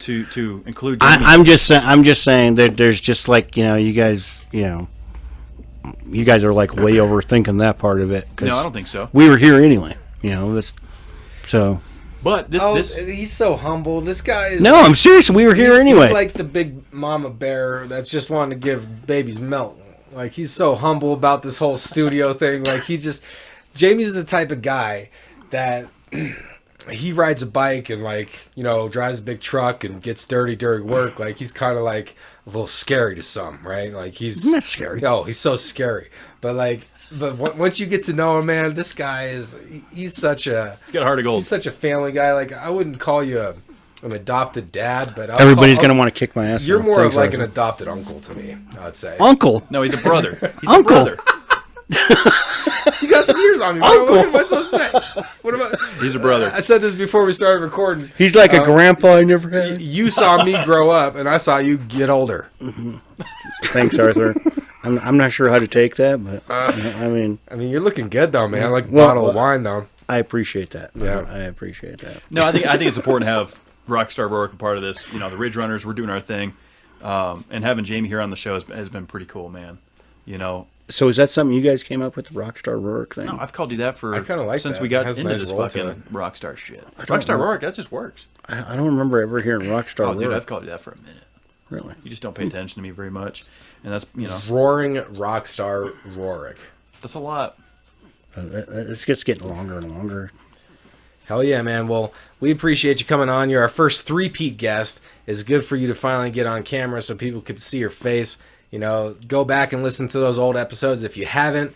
to include. I'm just saying that there's just like you guys, you guys are like way overthinking that part of it. No, I don't think so. We were here anyway, so. But this he's so humble. This guy is. No, I'm serious. We were here anyway. He's like the big mama bear that's just wanting to give babies milk. Like, he's so humble about this whole studio thing. Like, Jamie's the type of guy that he rides a bike and, drives a big truck and gets dirty during work. Like, he's kind of, a little scary to some, right? Like, he's... not scary. No, he's so scary. But, once you get to know him, man, this guy he's such a... He's got a heart of gold. He's such a family guy. Like, I wouldn't call you an adopted dad, but everybody's going to want to kick my ass. You're more of like an adopted uncle to me, I'd say. Uncle? No, he's a brother. He's uncle. A brother. You got some years on me, bro. What am I supposed to say? What about? He's a brother. I said this before we started recording. He's like a grandpa I never had. You saw me grow up, and I saw you get older. Mm-hmm. Thanks, Arthur. I'm not sure how to take that, but you're looking good though, man. Like a bottle of wine, though. I appreciate that. Yeah, I appreciate that. No, I think it's important to have Rockstar Roehrich a part of this. The Ridge Runners, we're doing our thing, and having Jamie here on the show has been pretty cool, man. So is that something you guys came up with, the Rockstar Roehrich thing? No, I've called you that I kind of like since that. we got into this fucking Rockstar shit. Rockstar Roehrich, that just works. I don't remember ever hearing Rockstar Roehrich. Dude, I've called you that for a minute. Really? You just don't pay attention to me very much, and that's Roaring Rockstar Roehrich. That's a lot. It's just getting longer and longer. Hell yeah, man. Well, we appreciate you coming on. You're our first three-peat guest. It's good for you to finally get on camera so people could see your face. You know, go back and listen to those old episodes. If you haven't,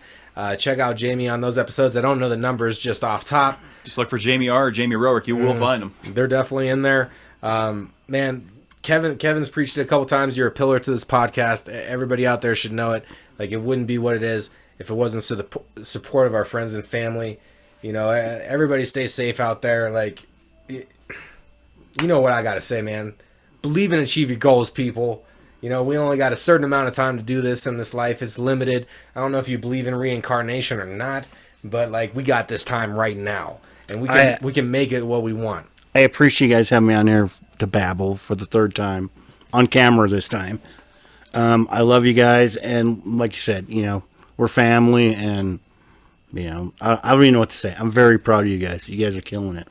check out Jamie on those episodes. I don't know the numbers just off top. Just look for Jamie R. or Jamie Roehrich. You will find them. They're definitely in there. Man, Kevin's preached it a couple times. You're a pillar to this podcast. Everybody out there should know it. Like, it wouldn't be what it is if it wasn't to the support of our friends and family. You know, everybody stay safe out there. Like, you know what I got to say, man. Believe and achieve your goals, people. You know, we only got a certain amount of time to do this in this life. It's limited. I don't know if you believe in reincarnation or not, but, like, we got this time right now. And we can make it what we want. I appreciate you guys having me on here to babble for the third time. On camera this time. I love you guys. And like you said, you know, we're family. And, you know, I don't even know what to say. I'm very proud of you guys. You guys are killing it.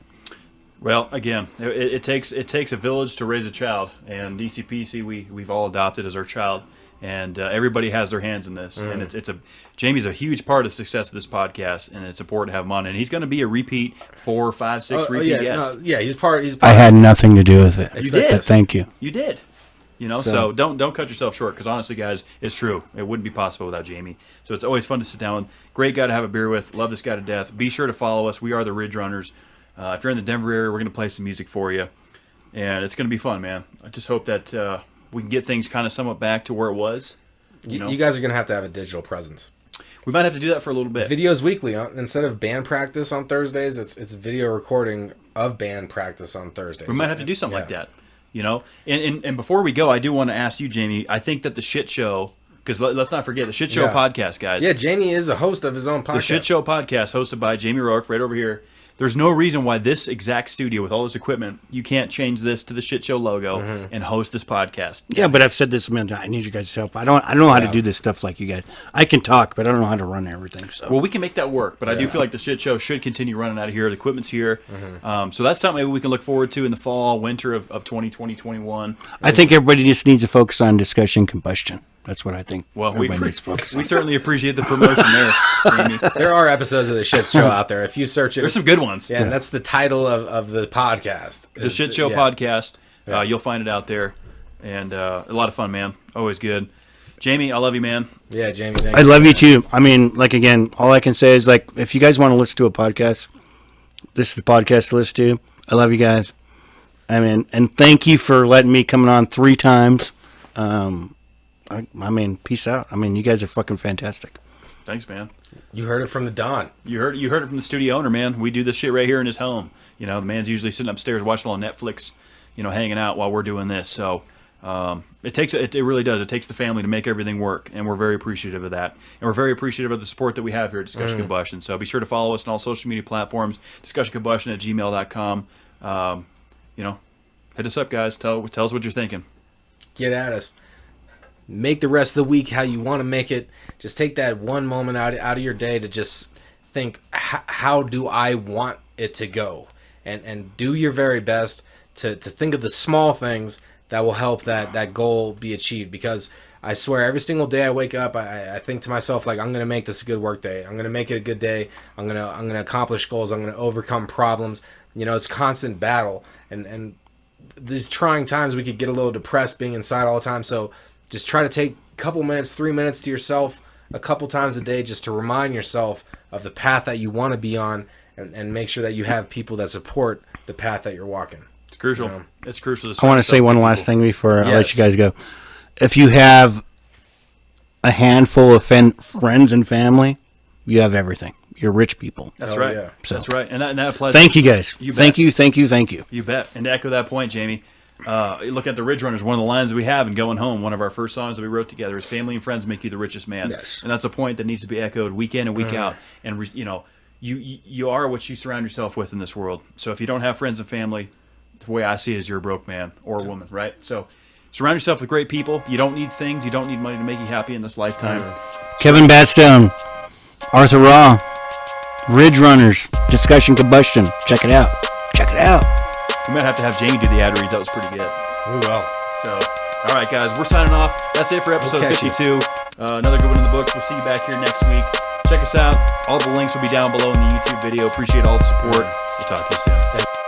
Well, again, it takes a village to raise a child, and DCPC we've all adopted as our child, and everybody has their hands in this, and Jamie's a huge part of the success of this podcast, and it's important to have him on, and he's going to be a repeat 4, 5, 6 repeat guest. He's part. I had nothing to do with it. You did. Thank you. You did. You know, so don't cut yourself short, because honestly, guys, it's true. It wouldn't be possible without Jamie. So it's always fun to sit down with. Great guy to have a beer with. Love this guy to death. Be sure to follow us. We are the Ridge Runners. If you're in the Denver area, we're going to play some music for you. And it's going to be fun, man. I just hope that we can get things kind of somewhat back to where it was. You guys are going to have a digital presence. We might have to do that for a little bit. Videos weekly. Instead of band practice on Thursdays, it's video recording of band practice on Thursdays. We might have to do something like that. You know? And before we go, I do want to ask you, Jamie, I think that the Shit Show... Because let's not forget the Shit Show podcast, guys. Yeah, Jamie is a host of his own podcast. The Shit Show podcast, hosted by Jamie Roehrich, right over here. There's no reason why this exact studio with all this equipment, you can't change this to the Shit Show logo and host this podcast. Yeah, but I've said this a million times. I need you guys' help. I don't know how to do this stuff like you guys. I can talk, but I don't know how to run everything. So. Well, we can make that work, but I do feel like the Shit Show should continue running out of here. The equipment's here. So that's something maybe we can look forward to in the fall, winter of 2020, 21. I think everybody just needs to focus on discussion combustion. That's what I think. Well, we certainly appreciate the promotion there, Jamie. There are episodes of the Shit Show out there. If you search it, there's some good ones. Yeah, and that's the title of the podcast. The Shit Show podcast. You'll find it out there, and a lot of fun, man. Always good. Jamie, I love you, man. Yeah, Jamie, thanks. I love you too. I mean, like, again, all I can say is, like, if you guys want to listen to a podcast, this is the podcast to listen to. I love you guys. I mean, and thank you for letting me come on 3 times. I mean, peace out. I mean, you guys are fucking fantastic. Thanks, man. You heard it from the Don. You heard it from the studio owner, man. We do this shit right here in his home. You know, the man's usually sitting upstairs watching on Netflix, you know, hanging out while we're doing this. So it really does. It takes the family to make everything work, and we're very appreciative of that. And we're very appreciative of the support that we have here at Discussion Combustion. So be sure to follow us on all social media platforms, discussioncombustion@gmail.com. You know, hit us up, guys. Tell us what you're thinking. Get at us. Make the rest of the week how you want to make it. Just take that one moment out of your day to just think, how do I want it to go? And do your very best to think of the small things that will help that goal be achieved. Because I swear, every single day I wake up, I think to myself, like, I'm going to make this a good work day. I'm going to make it a good day. I'm going to accomplish goals. I'm going to overcome problems. You know, it's constant battle. And these trying times, we could get a little depressed being inside all the time. So just try to take a couple minutes, 3 minutes to yourself a couple times a day just to remind yourself of the path that you want to be on, and make sure that you have people that support the path that you're walking. It's crucial. You know? It's crucial. I want to say one last thing before I let you guys go. If you have a handful of friends and family, you have everything. You're rich people. That's right. Yeah. So, that's right. And that applies. Thank you, guys. Thank you. You bet. And to echo that point, Jamie, look at the Ridge Runners. One of the lines we have in Going Home, one of our first songs that we wrote together, is "Family and friends make you the richest man." Yes. And that's a point that needs to be echoed week in and week out. And you know, you are what you surround yourself with in this world. So if you don't have friends and family, the way I see it is you're a broke man or a woman, right? So surround yourself with great people. You don't need things. You don't need money to make you happy in this lifetime. Kevin Batstone, Arthur Raw, Ridge Runners, Discussion Combustion. Check it out. We might have to have Jamie do the ad reads. That was pretty good. We will. So, all right, guys, we're signing off. That's it for episode 52. Another good one in the books. We'll see you back here next week. Check us out. All the links will be down below in the YouTube video. Appreciate all the support. We'll talk to you soon. Thanks.